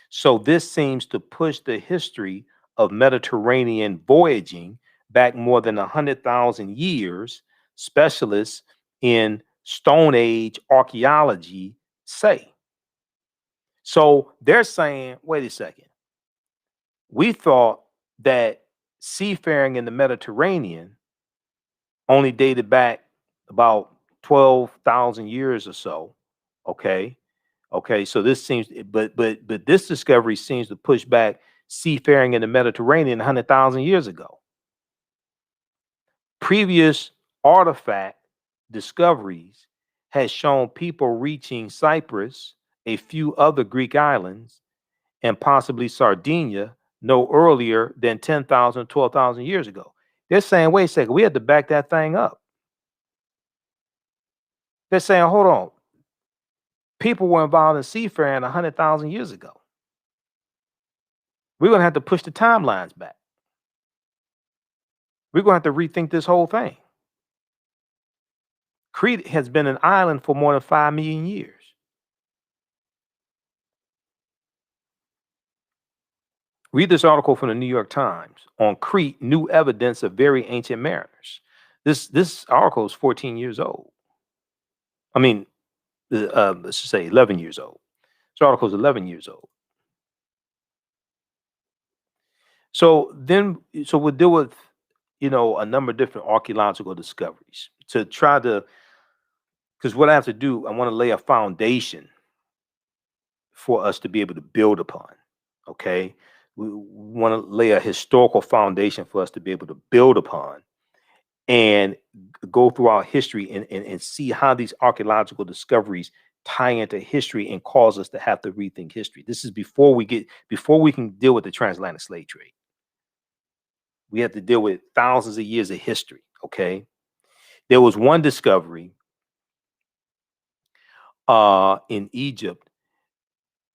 So this seems to push the history of Mediterranean voyaging back more than 100,000 years, specialists in Stone Age archaeology say. So they're saying, wait a second, we thought that seafaring in the Mediterranean only dated back about 12,000 years or so. Okay. So this seems, but this discovery seems to push back seafaring in the Mediterranean 100,000 years ago. Previous artifact discoveries has shown people reaching Cyprus, a few other Greek islands, and possibly Sardinia no earlier than 10,000, 12,000 years ago. They're saying, wait a second, we had to back that thing up. They're saying, hold on, people were involved in seafaring 100,000 years ago. We're going to have to push the timelines back. We're going to have to rethink this whole thing. Crete has been an island for more than 5 million years. Read this article from the New York Times on Crete, new evidence of very ancient mariners. This article is 14 years old. I mean, let's just say 11 years old. This article is 11 years old. So we'll deal with, a number of different archaeological discoveries to try to, because what I have to do, I want to lay a foundation for us to be able to build upon. Okay. We want to lay a historical foundation for us to be able to build upon and go through our history and see how these archaeological discoveries tie into history and cause us to have to rethink history. This is before we can deal with the transatlantic slave trade. We have to deal with thousands of years of history. Okay. There was one discovery in Egypt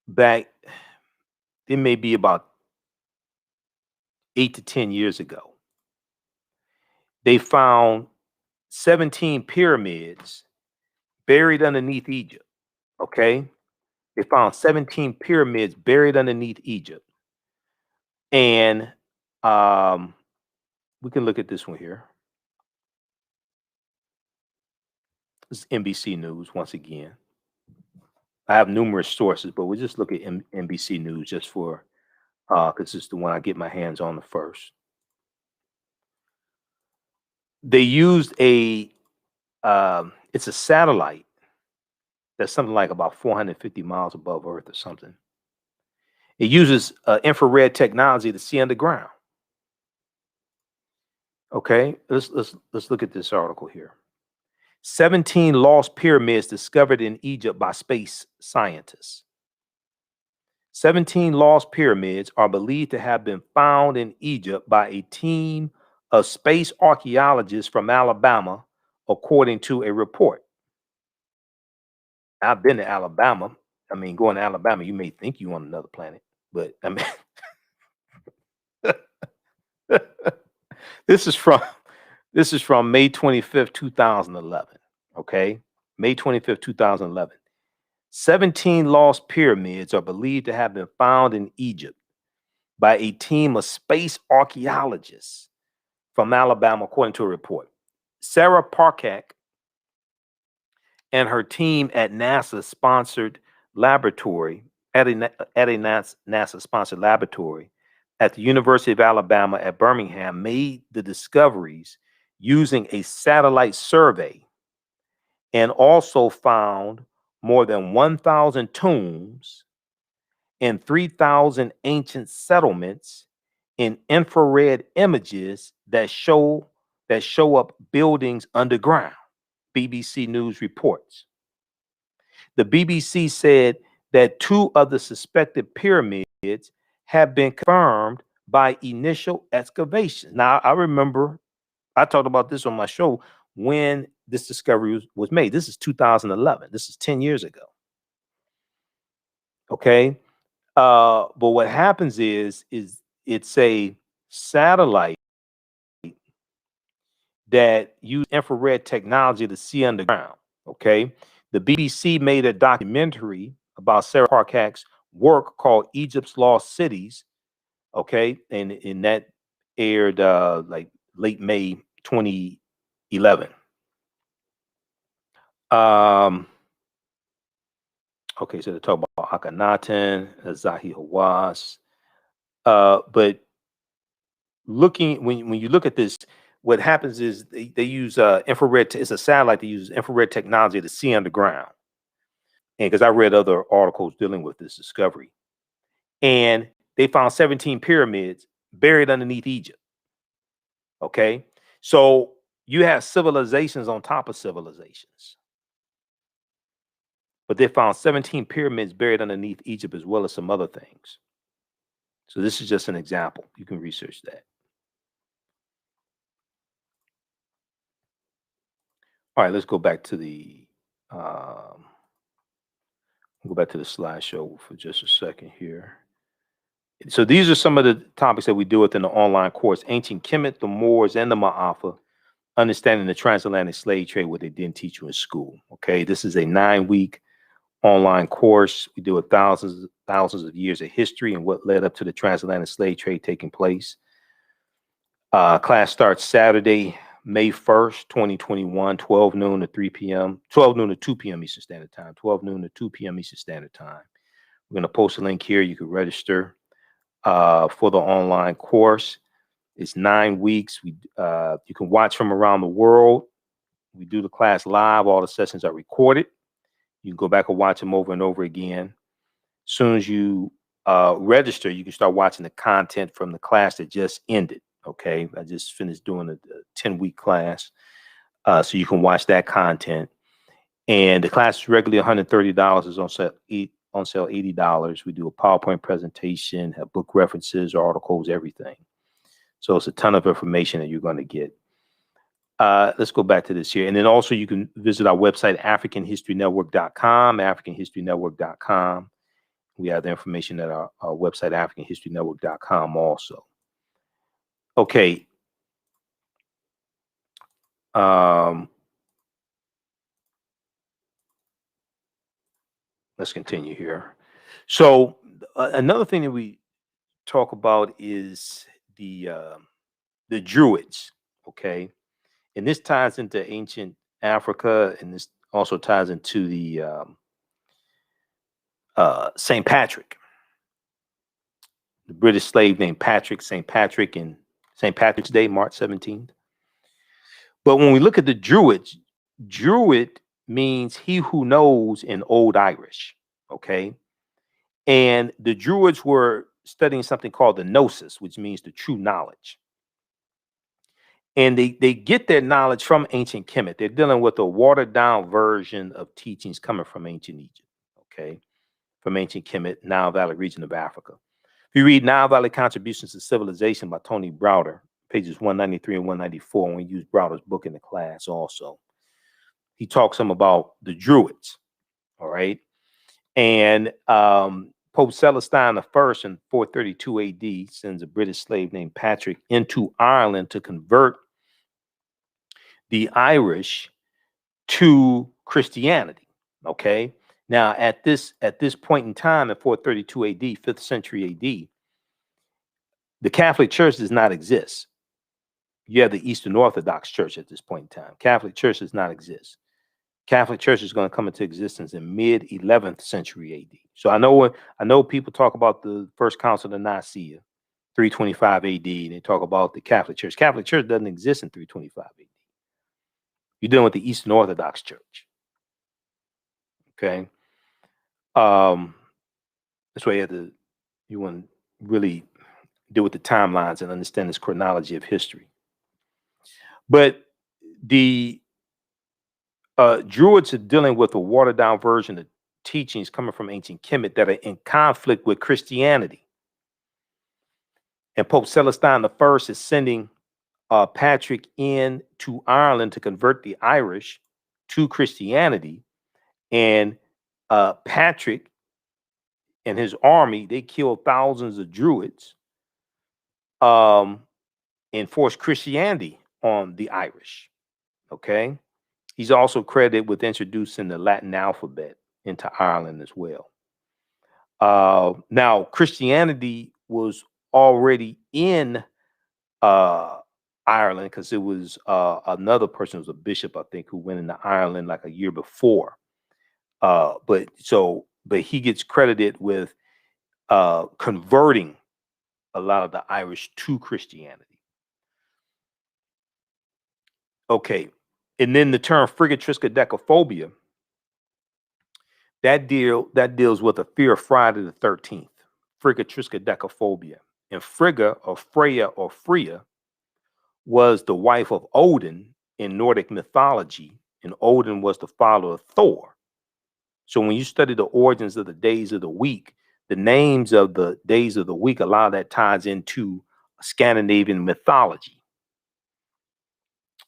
back, it may be about 8 to 10 years ago. They found 17 pyramids buried underneath Egypt. Okay. They found 17 pyramids buried underneath Egypt. And we can look at this one here. This is NBC News once again. I have numerous sources, but we'll just look at NBC News just for, because it's the one I get my hands on the first. They used it's a satellite that's something like about 450 miles above Earth or something. It uses infrared technology to see underground. Okay, let's look at this article here. 17 lost pyramids discovered in Egypt by space scientists. 17 lost pyramids are believed to have been found in Egypt by a team of space archaeologists from Alabama, according to a report. I've been to Alabama. I mean, going to Alabama, you may think you're on another planet, but I mean, this is from This is from May 25th, 2011. Okay. May 25th, 2011. 17 lost pyramids are believed to have been found in Egypt by a team of space archaeologists from Alabama, according to a report. Sarah Parkak and her team at NASA-sponsored laboratory, at a NASA-sponsored laboratory at the University of Alabama at Birmingham made the discoveries using a satellite survey and also found more than 1,000 tombs and 3,000 ancient settlements in infrared images that show up buildings underground. BBC News reports. The BBC said that 2 of the suspected pyramids have been confirmed by initial excavations. Now, I remember I talked about this on my show when this discovery was made. This is 2011. This is 10 years ago. Okay. But what happens is it's a satellite that use infrared technology to see underground. Okay. The BBC made a documentary about Sarah Parkak's work called Egypt's Lost Cities. Okay. And that aired like late May 2011. Okay, so they talk about Akhenaten, Zahi Hawass. But looking when you look at this, what happens is they use infrared. It's a satellite that uses infrared technology to see underground. And because I read other articles dealing with this discovery, and they found 17 pyramids buried underneath Egypt. Okay, so you have civilizations on top of civilizations, but they found 17 pyramids buried underneath Egypt as well as some other things. So this is just an example. You can research that. All right, let's go back to the slideshow for just a second here. So these are some of the topics that we deal with in the online course: ancient Kemet, the Moors, and the Maafa. Understanding the transatlantic slave trade, what they didn't teach you in school. Okay, this is a 9-week online course. We deal with thousands of years of history and what led up to the transatlantic slave trade taking place. Class starts Saturday, May 1st, 2021, 12 noon to 3 p.m., 12 noon to 2 p.m. Eastern Standard Time, 12 noon to 2 p.m. Eastern Standard Time. We're going to post a link here. You can register for the online course. It's 9 weeks. You can watch from around the world. We do the class live. All the sessions are recorded. You can go back and watch them over and over again. As soon as you register, you can start watching the content from the class that just ended. Okay, I just finished doing a 10-week class, so you can watch that content. And the class is regularly $130. Is on sale $80. We do a PowerPoint presentation, have book references, articles, everything. So it's a ton of information that you're going to get. Let's go back to this here. And then also you can visit our website, AfricanHistoryNetwork.com, AfricanHistoryNetwork.com. We have the information at our website, AfricanHistoryNetwork.com also. Okay. Let's continue here. So another thing that we talk about is the Druids. Okay. And this ties into ancient Africa, and this also ties into the St. Patrick, the British slave named Patrick, St. Patrick, and St. Patrick's Day, March 17th. But when we look at the Druids, Druid means he who knows in Old Irish. Okay. And the Druids were studying something called the Gnosis, which means the true knowledge. And they get their knowledge from ancient Kemet. They're dealing with a watered down version of teachings coming from ancient Egypt, okay, from ancient Kemet, Nile Valley region of Africa. If you read Nile Valley Contributions to Civilization by Tony Browder, pages 193 and 194, and we use Browder's book in the class also, he talks some about the Druids, all right? And Pope Celestine I in 432 AD sends a British slave named Patrick into Ireland to convert the Irish to Christianity. Okay. Now, at this point in time, at 432 AD, 5th century AD, the Catholic Church does not exist. You have the Eastern Orthodox Church at this point in time. Catholic Church does not exist. Catholic Church is going to come into existence in mid 11th century AD. So I know people talk about the First Council of Nicaea, 325 AD. They talk about the Catholic Church. Catholic Church doesn't exist in 325 AD. You're dealing with the Eastern Orthodox Church. Okay. That's why you want to really deal with the timelines and understand this chronology of history. But the Druids are dealing with a watered down version of teachings coming from ancient Kemet that are in conflict with Christianity. And Pope Celestine I is sending Patrick in to Ireland to convert the Irish to Christianity. And Patrick and his army, they killed thousands of Druids and forced Christianity on the Irish. Okay. He's also credited with introducing the Latin alphabet into Ireland as well. Now, Christianity was already in Ireland because it was another person, was a bishop, I think, who went into Ireland like a year before. But he gets credited with converting a lot of the Irish to Christianity. Okay, and then the term frigatriskaidekaphobia, that deals with a fear of Friday the 13th, frigatriskaidekaphobia. And Frigga or Freya or Freya was the wife of Odin in Nordic mythology, and Odin was the father of Thor. So when you study the origins of the days of the week, the names of the days of the week, a lot of that ties into Scandinavian mythology.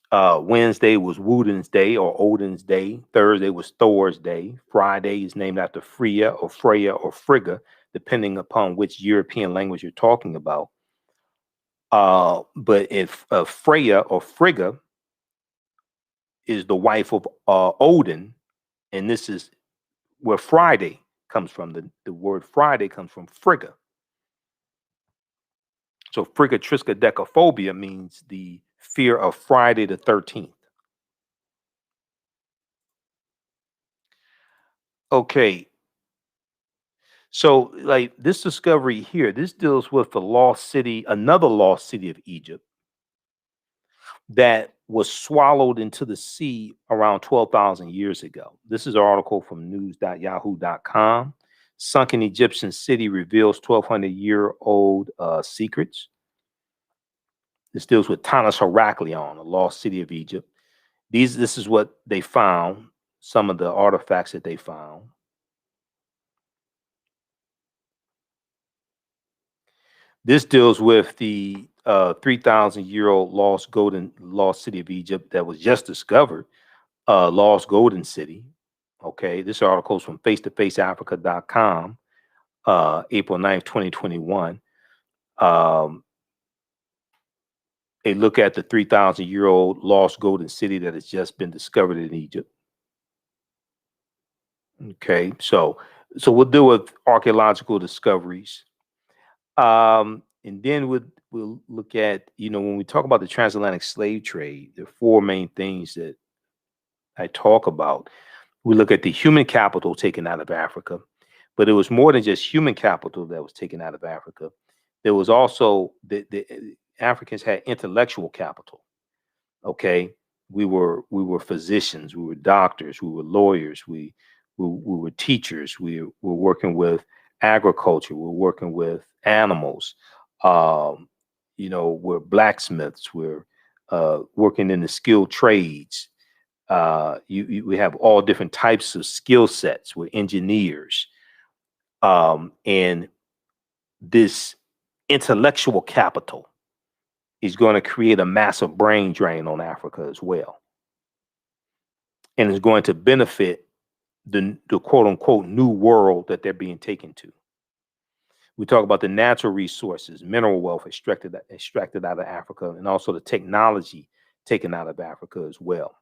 Wednesday was Woden's day or Odin's day. Thursday was Thor's day. Friday is named after Freya or Frigga, depending upon which European language you're talking about. But if Freya or Frigga is the wife of Odin, and this is where Friday comes from. The word Friday comes from Frigga. So frigatriskaidekaphobia means the fear of Friday the 13th. Okay. So like this discovery here, this deals with the lost city, another lost city of Egypt that was swallowed into the sea around 12,000 years ago. This is an article from news.yahoo.com. Sunken Egyptian city reveals 1,200-year-old secrets. This deals with Tanis Heraklion, a lost city of Egypt. This is what they found, some of the artifacts that they found. This deals with the 3,000-year-old lost city of Egypt that was just discovered, lost golden city. Okay, this article is from face-to-faceafrica.com, April 9th, 2021. A look at the 3,000-year-old lost golden city that has just been discovered in Egypt. Okay, so we'll deal with archaeological discoveries. And then we'll look at, when we talk about the transatlantic slave trade, there are four main things that I talk about. We look at the human capital taken out of Africa, but it was more than just human capital that was taken out of Africa. There was also the Africans had intellectual capital. Okay, we were physicians, we were doctors, we were lawyers, we were teachers, we were working with agriculture, we were working with animals. We're blacksmiths, we're working in the skilled trades. We have all different types of skill sets. We're engineers. And this intellectual capital is going to create a massive brain drain on Africa as well. And it's going to benefit the quote unquote new world that they're being taken to. We talk about the natural resources, mineral wealth extracted out of Africa, and also the technology taken out of Africa as well.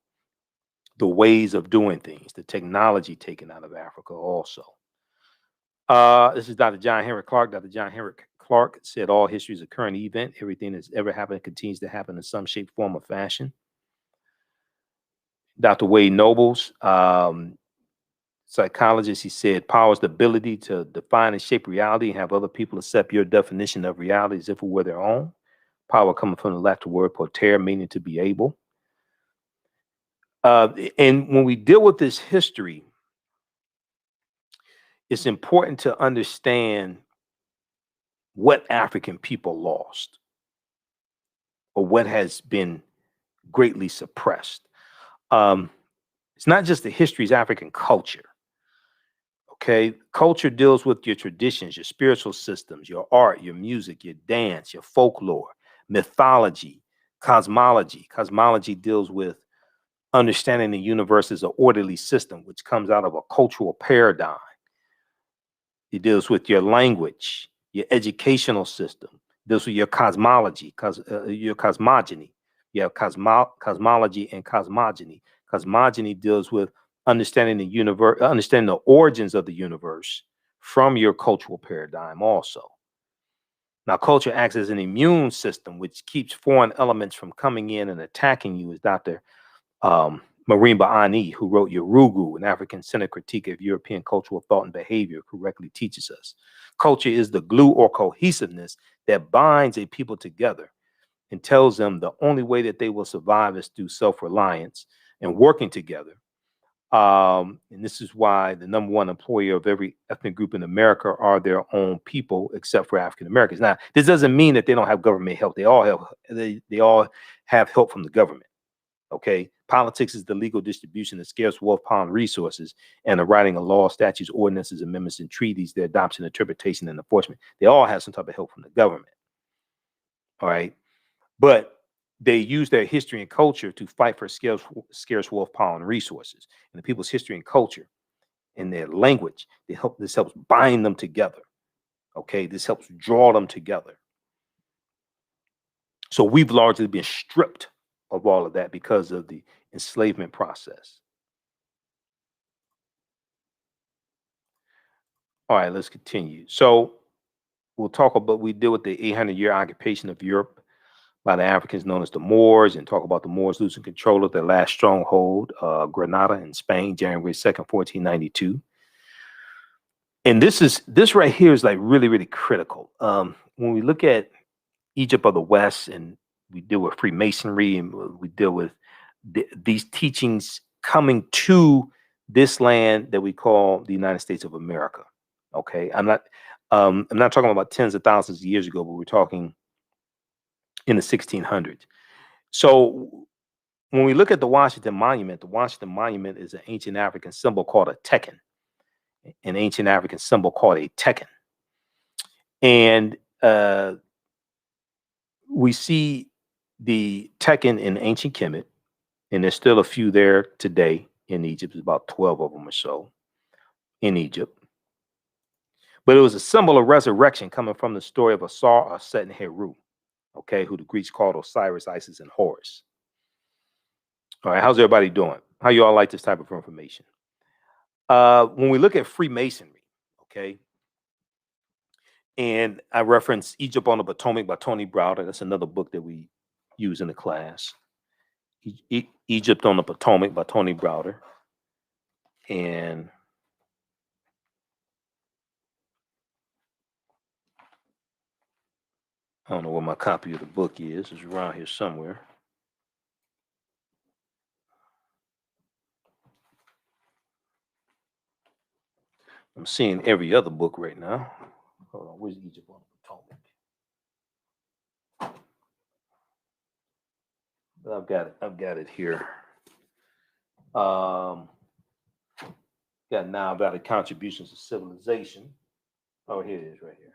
The ways of doing things, the technology taken out of Africa also. This is Dr. John Henrik Clarke. Dr. John Henrik Clarke said all history is a current event. Everything that's ever happened continues to happen in some shape, form, or fashion. Dr. Wade Nobles, psychologist, he said, power is the ability to define and shape reality and have other people accept your definition of reality as if it were their own. Power coming from the Latin word potere, meaning to be able. And when we deal with this history, it's important to understand what African people lost or what has been greatly suppressed. It's not just the history, it's African culture. Okay, culture deals with your traditions, your spiritual systems, your art, your music, your dance, your folklore, mythology, cosmology. Cosmology deals with understanding the universe as an orderly system, which comes out of a cultural paradigm. It deals with your language, your educational system, it deals with your cosmology, your cosmogony. You have cosmology and cosmogony. Cosmogony deals with understanding the universe, understanding the origins of the universe from your cultural paradigm also. Now, culture acts as an immune system, which keeps foreign elements from coming in and attacking you, as Dr. Marimba Ani, who wrote Yorugu, an African-centered critique of European cultural thought and behavior, correctly teaches us. Culture is the glue or cohesiveness that binds a people together and tells them the only way that they will survive is through self-reliance and working together. And this is why the number one employer of every ethnic group in America are their own people, except for African Americans. Now, this doesn't mean that they don't have government help. They all have help from the government. Okay, politics is the legal distribution of scarce wealth, power, and resources, and the writing of laws, statutes, ordinances, amendments, and treaties, their adoption, interpretation, and enforcement. They all have some type of help from the government. All right, but they use their history and culture to fight for scarce wealth, power, and resources. And the people's history and culture and their language, this helps bind them together. Okay, this helps draw them together. So we've largely been stripped of all of that because of the enslavement process. All right, let's continue. So we'll talk about, we deal with the 800-year occupation of Europe by the Africans known as the Moors, and talk about the Moors losing control of their last stronghold, Granada in Spain, January 2nd, 1492. And this right here is like really, really critical. When we look at Egypt of the West and we deal with Freemasonry and we deal with these teachings coming to this land that we call the United States of America. Okay, I'm not talking about tens of thousands of years ago, but we're talking in the 1600s. So when we look at the Washington Monument is an ancient African symbol called a tekken, an ancient African symbol called a tekken. And we see the tekken in ancient Kemet, and there's still a few there today in Egypt. There's about 12 of them or so in Egypt. But it was a symbol of resurrection coming from the story of Asar, Set, and Heru, okay, who the Greeks called Osiris, Isis, and Horus. All right, how's everybody doing? How you all like this type of information? When we look at Freemasonry, okay, and I reference Egypt on the Potomac by Tony Browder. That's another book that we use in the class. Egypt on the Potomac by Tony Browder. And I don't know where my copy of the book is. It's around here somewhere. I'm seeing every other book right now. Hold on, where's Egypt on the Potomac? I've got it here. Got now about the contributions of civilization. Oh, here it is right here.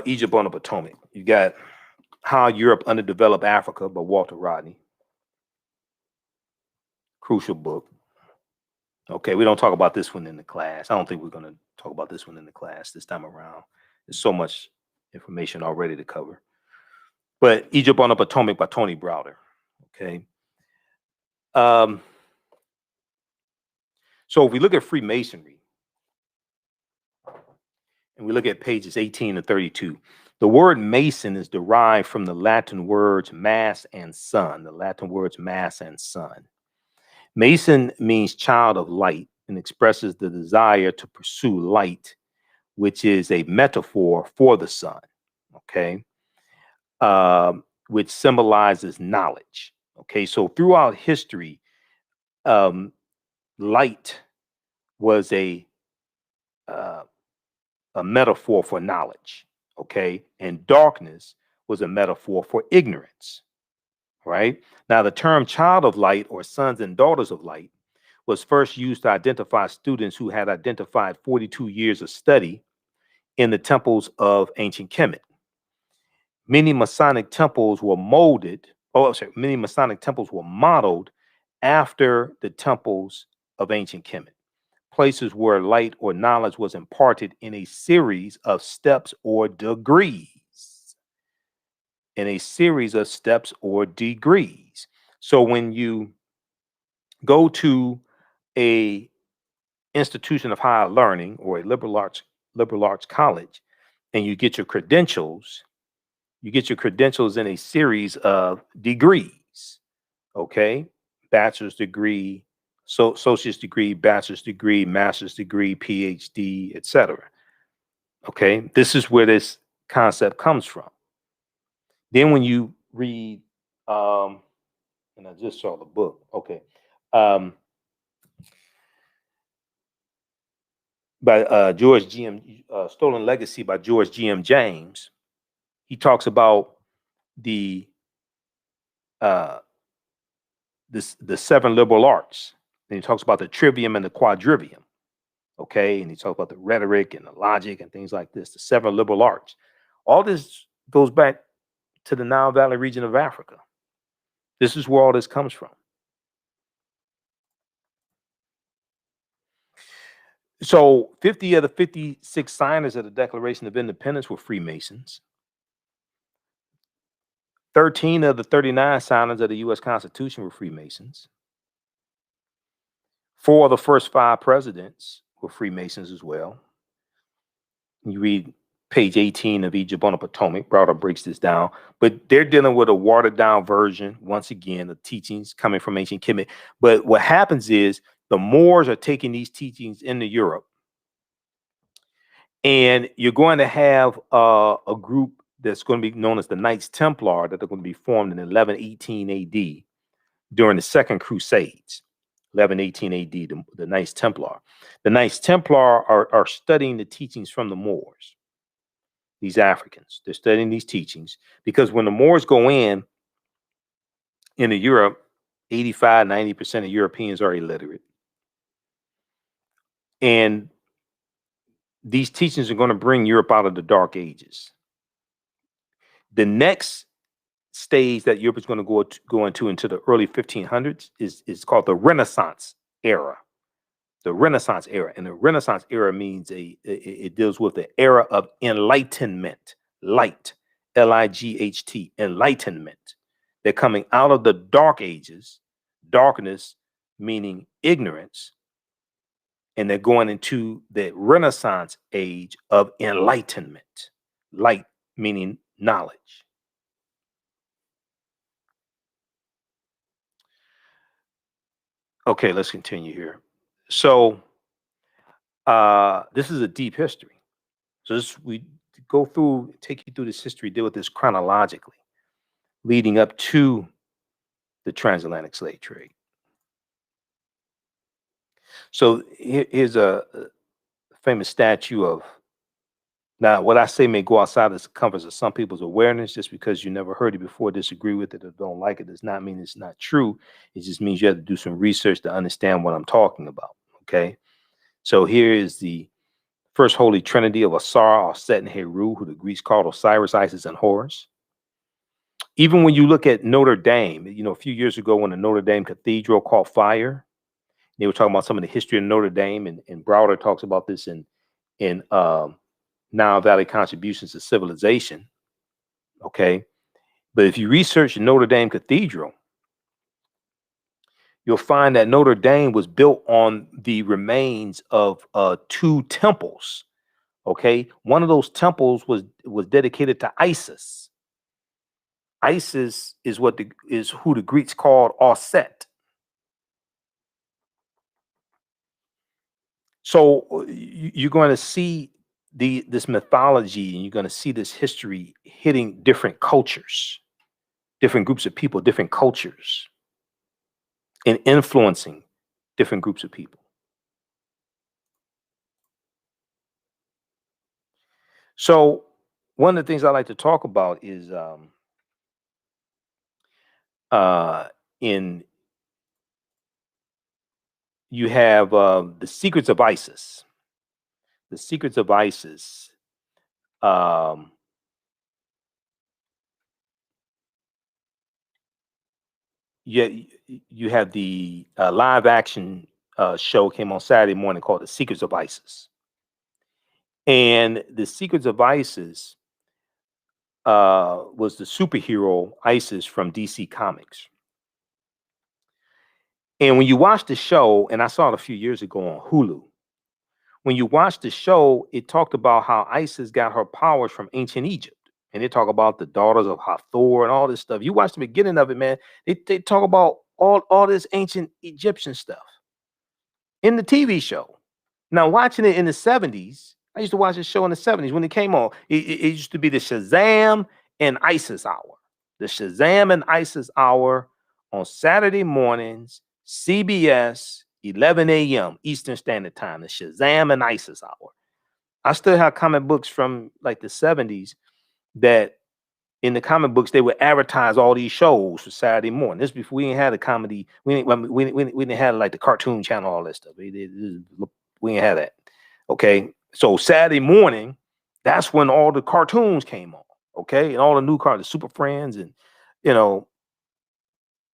Egypt on the Potomac. You got How Europe Underdeveloped Africa by Walter Rodney. Crucial book. Okay, we don't talk about this one in the class. I don't think we're going to talk about this one in the class this time around. There's so much information already to cover. But Egypt on the Potomac by Tony Browder. Okay. Um, so if we look at Freemasonry and we look at pages 18 to 32, the word Mason is derived from the Latin words mass and sun. The Latin words mass and sun. Mason means child of light and expresses the desire to pursue light, which is a metaphor for the sun. Okay. Which symbolizes knowledge. Okay. So throughout history, light was uh, a metaphor for knowledge, okay? And darkness was a metaphor for ignorance, right? Now, the term child of light or sons and daughters of light was first used to identify students who had identified 42 years of study in the temples of ancient Kemet. Many Masonic temples were many Masonic temples were modeled after the temples of ancient Kemet, places where light or knowledge was imparted in a series of steps or degrees. In a series of steps or degrees. So when you go to a institution of higher learning or a liberal arts college and you get your credentials, in a series of degrees. Okay, bachelor's degree, associate's degree, bachelor's degree, master's degree, PhD, etc. Okay, this is where this concept comes from. Then when you read, and I just saw the book. Okay, um, by George G.M. Stolen Legacy by George G.M. James. He talks about the uh, the seven liberal arts. And he talks about the trivium and the quadrivium. Okay, and he talks about the rhetoric and the logic and things like this, the seven liberal arts. All this goes back to the Nile Valley region of Africa. This is where all this comes from. So 50 of the 56 signers of the Declaration of Independence were Freemasons. 13 of the 39 signers of the U.S. Constitution were Freemasons. 4 of the first 5 presidents were Freemasons as well. You read page 18 of Egypt on the Potomac. Browder breaks this down, but they're dealing with a watered down version, once again, of teachings coming from ancient Kemet. But what happens is the Moors are taking these teachings into Europe, and you're going to have a group that's going to be known as the Knights Templar that are going to be formed in 1118 AD during the Second Crusades. 1118 AD, the Knights Templar. The Knights Templar are studying the teachings from the Moors. These Africans, they're studying these teachings because when the Moors go into Europe, 85, 90% of Europeans are illiterate. And these teachings are going to bring Europe out of the Dark Ages. The next stage that Europe is going to go into the early 1500s is called the Renaissance era. The Renaissance era. And the Renaissance era means it deals with the era of enlightenment, light, Light, enlightenment. They're coming out of the Dark Ages, darkness meaning ignorance, and they're going into the Renaissance age of enlightenment, light meaning knowledge. Okay, let's continue here. So this is a deep history. So we go through, take you through this history, deal with this chronologically, leading up to the transatlantic slave trade. So here's a famous statue of, now what I say may go outside the circumference of some people's awareness. Just because you never heard it before, disagree with it, or don't like it, does not mean it's not true. It just means you have to do some research to understand what I'm talking about. Okay, so here is the first holy trinity of Asar, Set, and Heru, who the Greeks called Osiris, Isis, and Horus. Even when you look at Notre Dame, a few years ago when the Notre Dame Cathedral caught fire, they were talking about some of the history of Notre Dame, and Browder talks about this in Nile Valley Contributions to Civilization. Okay, But if you research Notre Dame Cathedral, you'll find that Notre Dame was built on the remains of two temples. Okay, one of those temples was dedicated to Isis. Isis is who the Greeks called Auset. So you're going to see this mythology, and you're going to see this history hitting different cultures, different groups of people, different cultures, and influencing different groups of people. So one of the things I like to talk about is uh, in you have the secrets of Isis. The secrets of Isis. Um, you have the live action show came on Saturday morning called The Secrets of Isis. And The Secrets of Isis was the superhero Isis from DC Comics. And when you watch the show, and I saw it a few years ago on Hulu, when you watch the show, it talked about how Isis got her powers from ancient Egypt. And they talk about the daughters of Hathor and all this stuff. You watch the beginning of it, man. They talk about all this ancient Egyptian stuff in the TV show. Now, watching it in the 70s, I used to watch this show in the 70s when it came on. It used to be the Shazam and Isis hour. The Shazam and Isis hour on Saturday mornings, CBS, 11 a.m. Eastern Standard Time. The Shazam and Isis hour. I still have comic books from like the 70s that in the comic books they would advertise all these shows for Saturday morning. This before we didn't have the comedy. We didn't have like the cartoon channel, all that stuff. We didn't have that. Okay, so Saturday morning, that's when all the cartoons came on. Okay, and all the new cartoons, the Super Friends, and you know,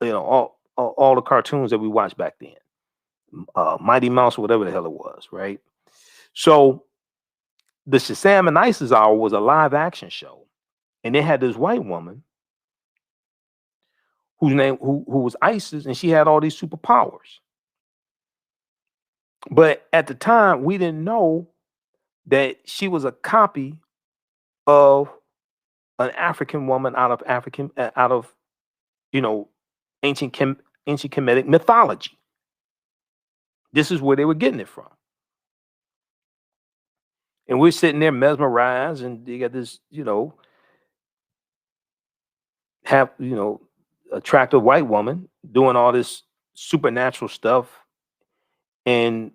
all the cartoons that we watched back then, Mighty Mouse, or whatever the hell it was, right? So the Shazam and Isis Hour was a live action show, and they had this white woman who was Isis, and she had all these superpowers. But at the time, we didn't know that she was a copy of an African woman out of you know ancient Kemetic mythology. This is where they were getting it from, and we're sitting there mesmerized, and you got this have attractive white woman doing all this supernatural stuff, and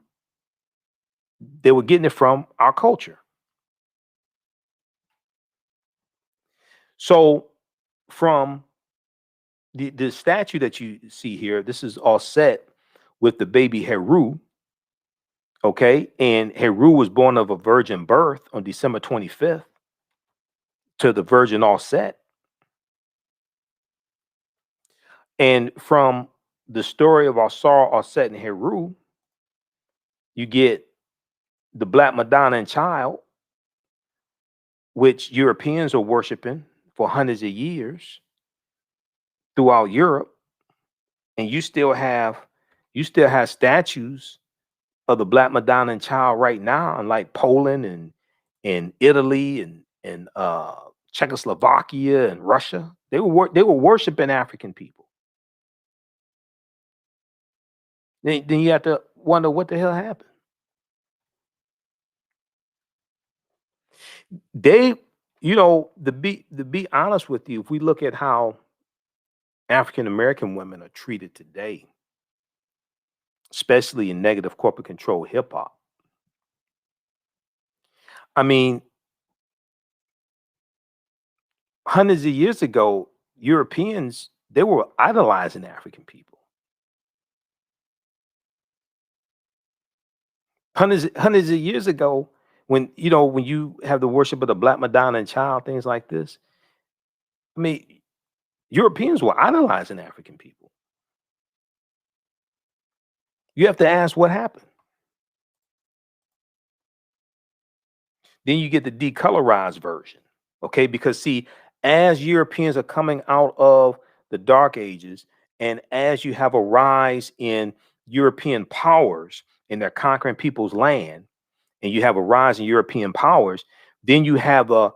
they were getting it from our culture. So from the statue that you see here, this is all set with the baby Heru. Okay, and Heru was born of a virgin birth on December 25th to the virgin all set. And from the story of Asar, Osset, and Heru, you get the Black Madonna and Child, which Europeans are worshiping for hundreds of years throughout Europe, and you still have statues of the Black Madonna and Child right now in like Poland and Italy and Czechoslovakia and Russia. They were worshiping African people. Then you have to wonder what the hell happened. They, to be honest with you, if we look at how African American women are treated today, especially in negative corporate control hip hop. I mean, hundreds of years ago, Europeans they were idolizing African people. Hundreds of years ago, when you have the worship of the Black Madonna and Child, things like this. I mean, Europeans were idolizing African people. You have to ask what happened. Then you get the decolorized version. Okay, because see, as Europeans are coming out of the Dark Ages, and as you have a rise in European powers and they're conquering people's land, and you have a rise in European powers, then you have a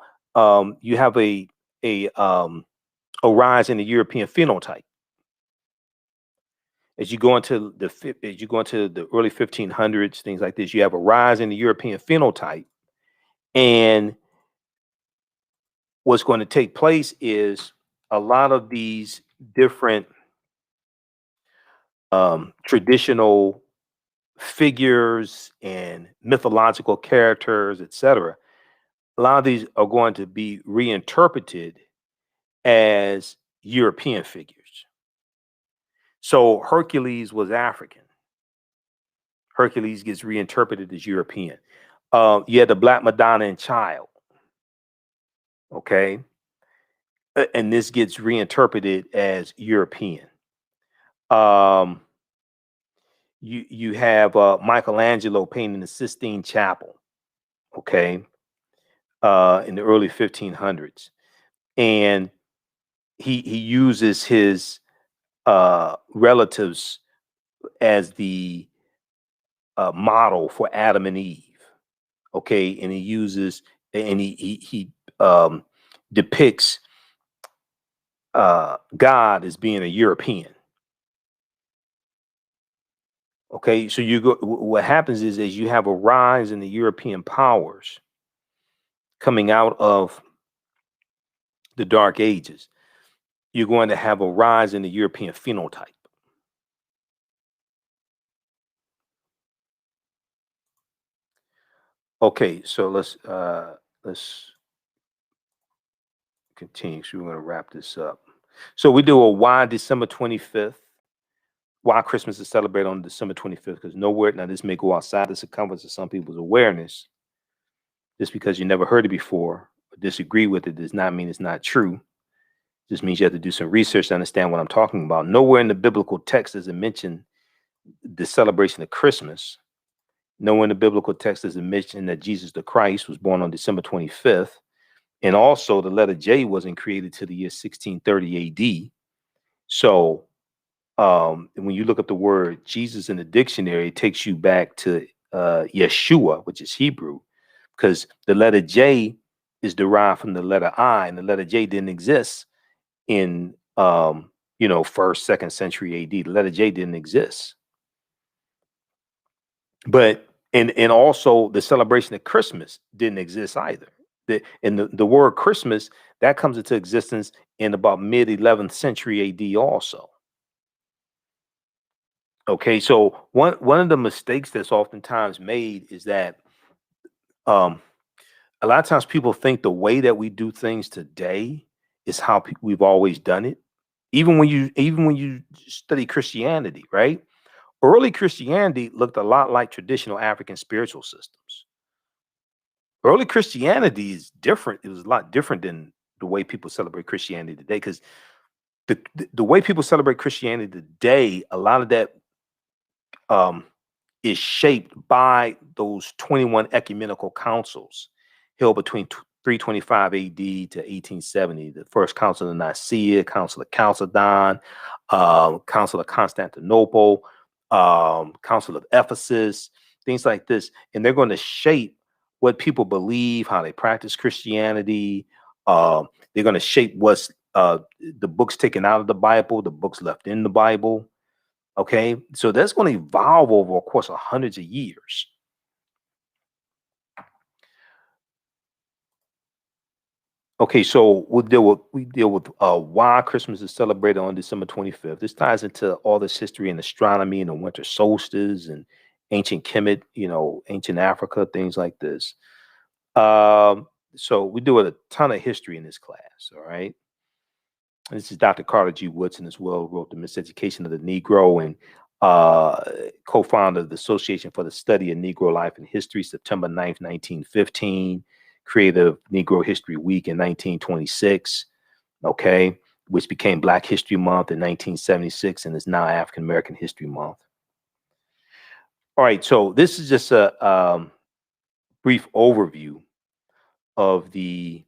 a rise in the European phenotype. As you go into the early 1500s, things like this, you have a rise in the European phenotype, and what's going to take place is a lot of these different traditional figures and mythological characters, etc. A lot of these are going to be reinterpreted as European figures. So Hercules was African. Hercules gets reinterpreted as European. You had the Black Madonna and Child, okay, and this gets reinterpreted as European. Um, you have Michelangelo painting the Sistine Chapel, okay, in the early 1500s, and he uses his relatives as the model for Adam and Eve, okay, and he uses and he depicts God as being a European. Okay, so you go. What happens is you have a rise in the European powers coming out of the Dark Ages. You're going to have a rise in the European phenotype. Okay, so let's continue. So we're going to wrap this up. So we do a why December 25th. Why Christmas is celebrated on December 25th? Because nowhere now this may go outside the circumference of some people's awareness. Just because you never heard it before or disagree with it does not mean it's not true. Just means you have to do some research to understand what I'm talking about. Nowhere in the biblical text does it mention the celebration of Christmas. Nowhere in the biblical text does it mention that Jesus the Christ was born on December 25th. And also the letter J wasn't created till the year 1630 AD. So when you look up the word Jesus in the dictionary, it takes you back to Yeshua, which is Hebrew, because the letter J is derived from the letter I, and the letter J didn't exist in first, second century AD. The letter J didn't exist. But and also the celebration of Christmas didn't exist either. The word Christmas that comes into existence in about mid 11th century AD also. Okay, so one of the mistakes that's oftentimes made is that um, a lot of times people think the way that we do things today is how we've always done it. Even when you study Christianity, right? Early Christianity looked a lot like traditional African spiritual systems. Early Christianity is different. It was a lot different than the way people celebrate Christianity today. Because the way people celebrate Christianity today, a lot of that um, is shaped by those 21 ecumenical councils held between 325 AD to 1870. The first Council of Nicaea, Council of Chalcedon, Council of Constantinople, Council of Ephesus, things like this. And they're going to shape what people believe, how they practice Christianity. They're going to shape what's the books taken out of the Bible, the books left in the Bible. Okay, so that's going to evolve over a course of hundreds of years. Okay, so we deal with why Christmas is celebrated on December 25th. This ties into all this history in astronomy and the winter solstice and ancient Kemet, ancient Africa, things like this. So we do a ton of history in this class. All right. This is Dr. Carter G. Woodson as well, who wrote The Miseducation of the Negro and uh, co-founder of the Association for the Study of Negro Life and History, September 9th, 1915, creator of Negro History Week in 1926, okay, which became Black History Month in 1976 and is now African American History Month. All right, so this is just a brief overview of the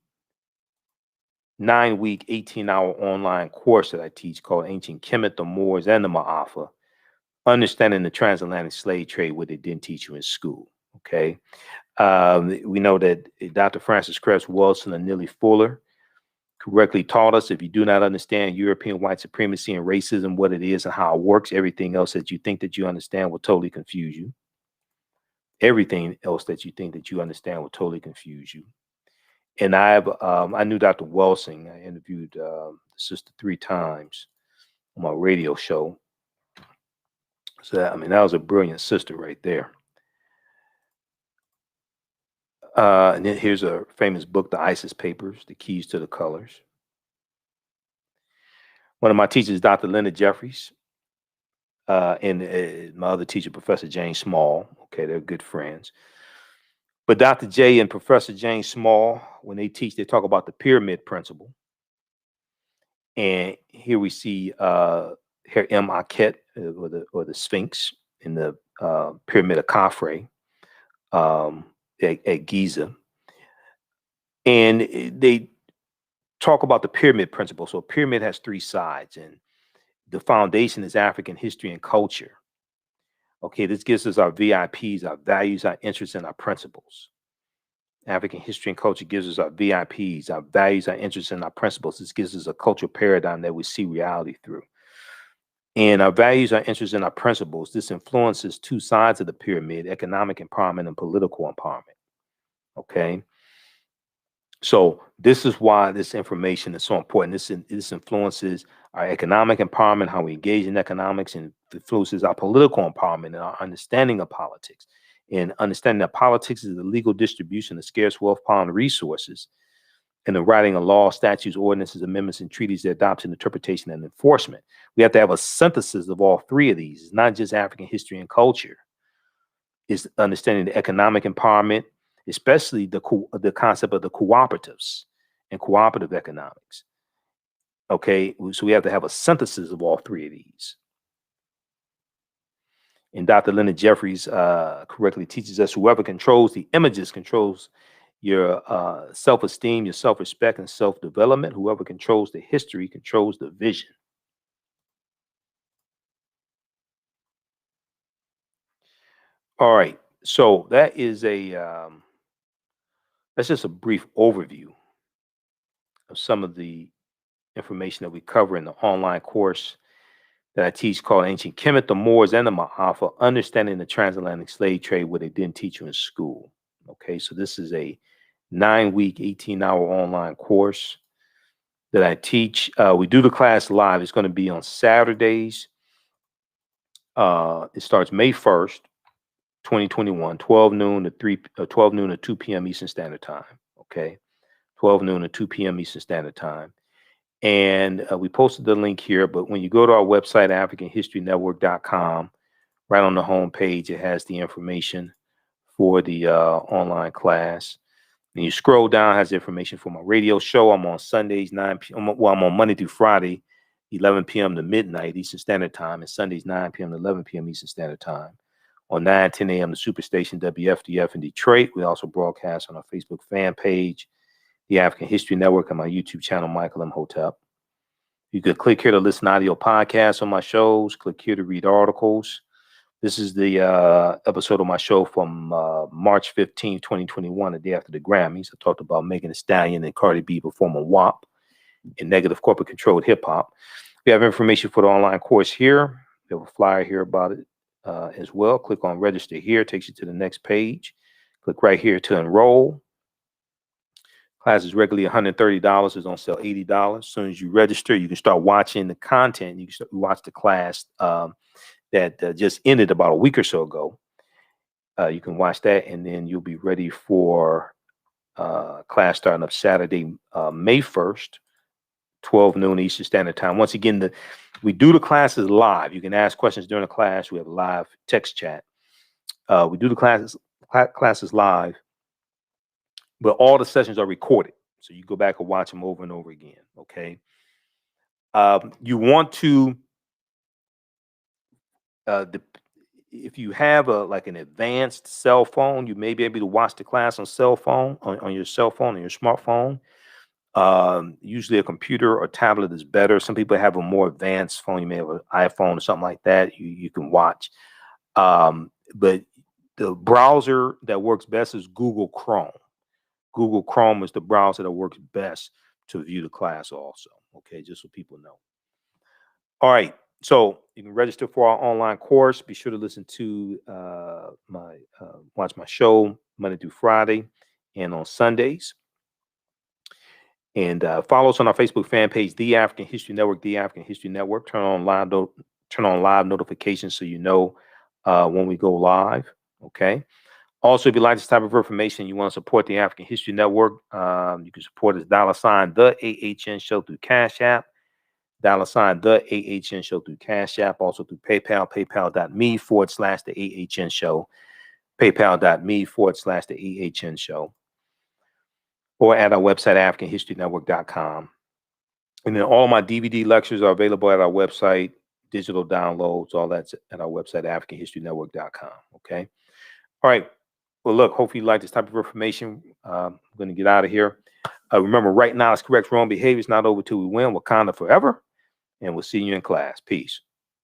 9-week, 18-hour online course that I teach called Ancient Kemet, the Moors, and the Maafa, Understanding the Transatlantic Slave Trade, what they didn't teach you in school. Okay. We know that Dr. Francis Cress Wilson and Neely Fuller correctly taught us if you do not understand European white supremacy and racism, what it is and how it works, everything else that you think that you understand will totally confuse you. Everything else that you think that you understand will totally confuse you. And I knew Dr. Wilson. I interviewed the sister 3 times on my radio show. So that was a brilliant sister right there. And then here's a famous book, The ISIS Papers, The Keys to the Colors. One of my teachers, Dr. Leonard Jeffries, and my other teacher, Professor James Small. Okay, they're good friends. But Dr. J and Professor James Small, when they teach, they talk about the pyramid principle. And here we see Herr Imhotep, or the Sphinx in the Pyramid of Khafre at Giza. And they talk about the pyramid principle. So a pyramid has 3 sides, and the foundation is African history and culture. Okay, this gives us our VIPs, our values, our interests, and our principles. African history and culture gives us our VIPs, our values, our interests, and our principles. This gives us a cultural paradigm that we see reality through. And our values, our interests, and our principles, this influences 2 sides of the pyramid, economic empowerment and political empowerment. Okay. So this is why this information is so important. This influences our economic empowerment, how we engage in economics, and influences our political empowerment and our understanding of politics. And understanding that politics is the legal distribution of scarce wealth, power, and resources, and the writing of laws, statutes, ordinances, amendments, and treaties, their adoption, interpretation, and enforcement. We have to have a synthesis of all 3 of these. It's not just African history and culture. It's understanding the economic empowerment, especially the concept of the cooperatives and cooperative economics. Okay, so we have to have a synthesis of all 3 of these. And Dr. Leonard Jeffries correctly teaches us whoever controls the images controls your self-esteem, your self-respect, and self-development. Whoever controls the history controls the vision. All right, so that is that's just a brief overview of some of the information that we cover in the online course that I teach called Ancient Kemet, the Moors, and the Maafa, Understanding the Transatlantic Slave Trade, what they didn't teach you in school. Okay, so this is a 9-week, 18-hour online course that I teach. We do the class live. It's going to be on Saturdays. It starts May 1st, 2021, 12 noon to 2 p.m. Eastern Standard Time. Okay, 12 noon to 2 p.m. Eastern Standard Time. And we posted the link here, but when you go to our website, AfricanHistoryNetwork.com, right on the home page, it has the information for the online class. And you scroll down, it has information for my radio show. I'm on Sundays, 9 p.m. Well, I'm on Monday through Friday, 11 p.m. to midnight Eastern Standard Time, and Sundays, 9 p.m. to 11 p.m. Eastern Standard Time. On 10 a.m. the Superstation WFDF in Detroit. We also broadcast on our Facebook fan page, the African History Network, and my YouTube channel, Michael Imhotep. You could click here to listen to audio podcasts on my shows. Click here to read articles. This is the episode of my show from March 15, 2021, the day after the Grammys. I talked about Megan Thee Stallion and Cardi B performing WAP in negative corporate controlled hip hop. We have information for the online course here. We have a flyer here about it as well. Click on register here, takes you to the next page. Click right here to enroll. Class is regularly $130. It's on sale $80. As soon as you register, you can start watching the content. You can start, watch the class that just ended about a week or so ago. You can watch that, and then you'll be ready for class starting up Saturday, May 1st, 12 noon Eastern Standard Time. Once again, we do the classes live. You can ask questions during the class. We have a live text chat. We do the classes live, but all the sessions are recorded. So you go back and watch them over and over again, okay? You want to, if you have like an advanced cell phone, you may be able to watch the class on your cell phone, on your smartphone. Usually a computer or tablet is better. Some people have a more advanced phone. You may have an iPhone or something like that. You can watch. But the browser that works best is Google Chrome. Google Chrome is the browser that works best to view the class also. Okay, just so people know. All right. So you can register for our online course. Be sure to listen to watch my show Monday through Friday and on Sundays. And follow us on our Facebook fan page, The African History Network, The African History Network. Turn on live notifications so you know when we go live. Okay. Also, if you like this type of information, you want to support the African History Network, you can support us $ the AHN Show through Cash App, $ the AHN Show through Cash App, also through PayPal, paypal.me/the AHN Show, paypal.me/the AHN Show, or at our website, AfricanHistoryNetwork.com. And then all my DVD lectures are available at our website, digital downloads, all that's at our website, AfricanHistoryNetwork.com. Okay. All right. Well, look, hopefully you like this type of information. I'm going to get out of here. Remember, right now is correct. Wrong behavior is not over till we win. Wakanda forever. And we'll see you in class. Peace.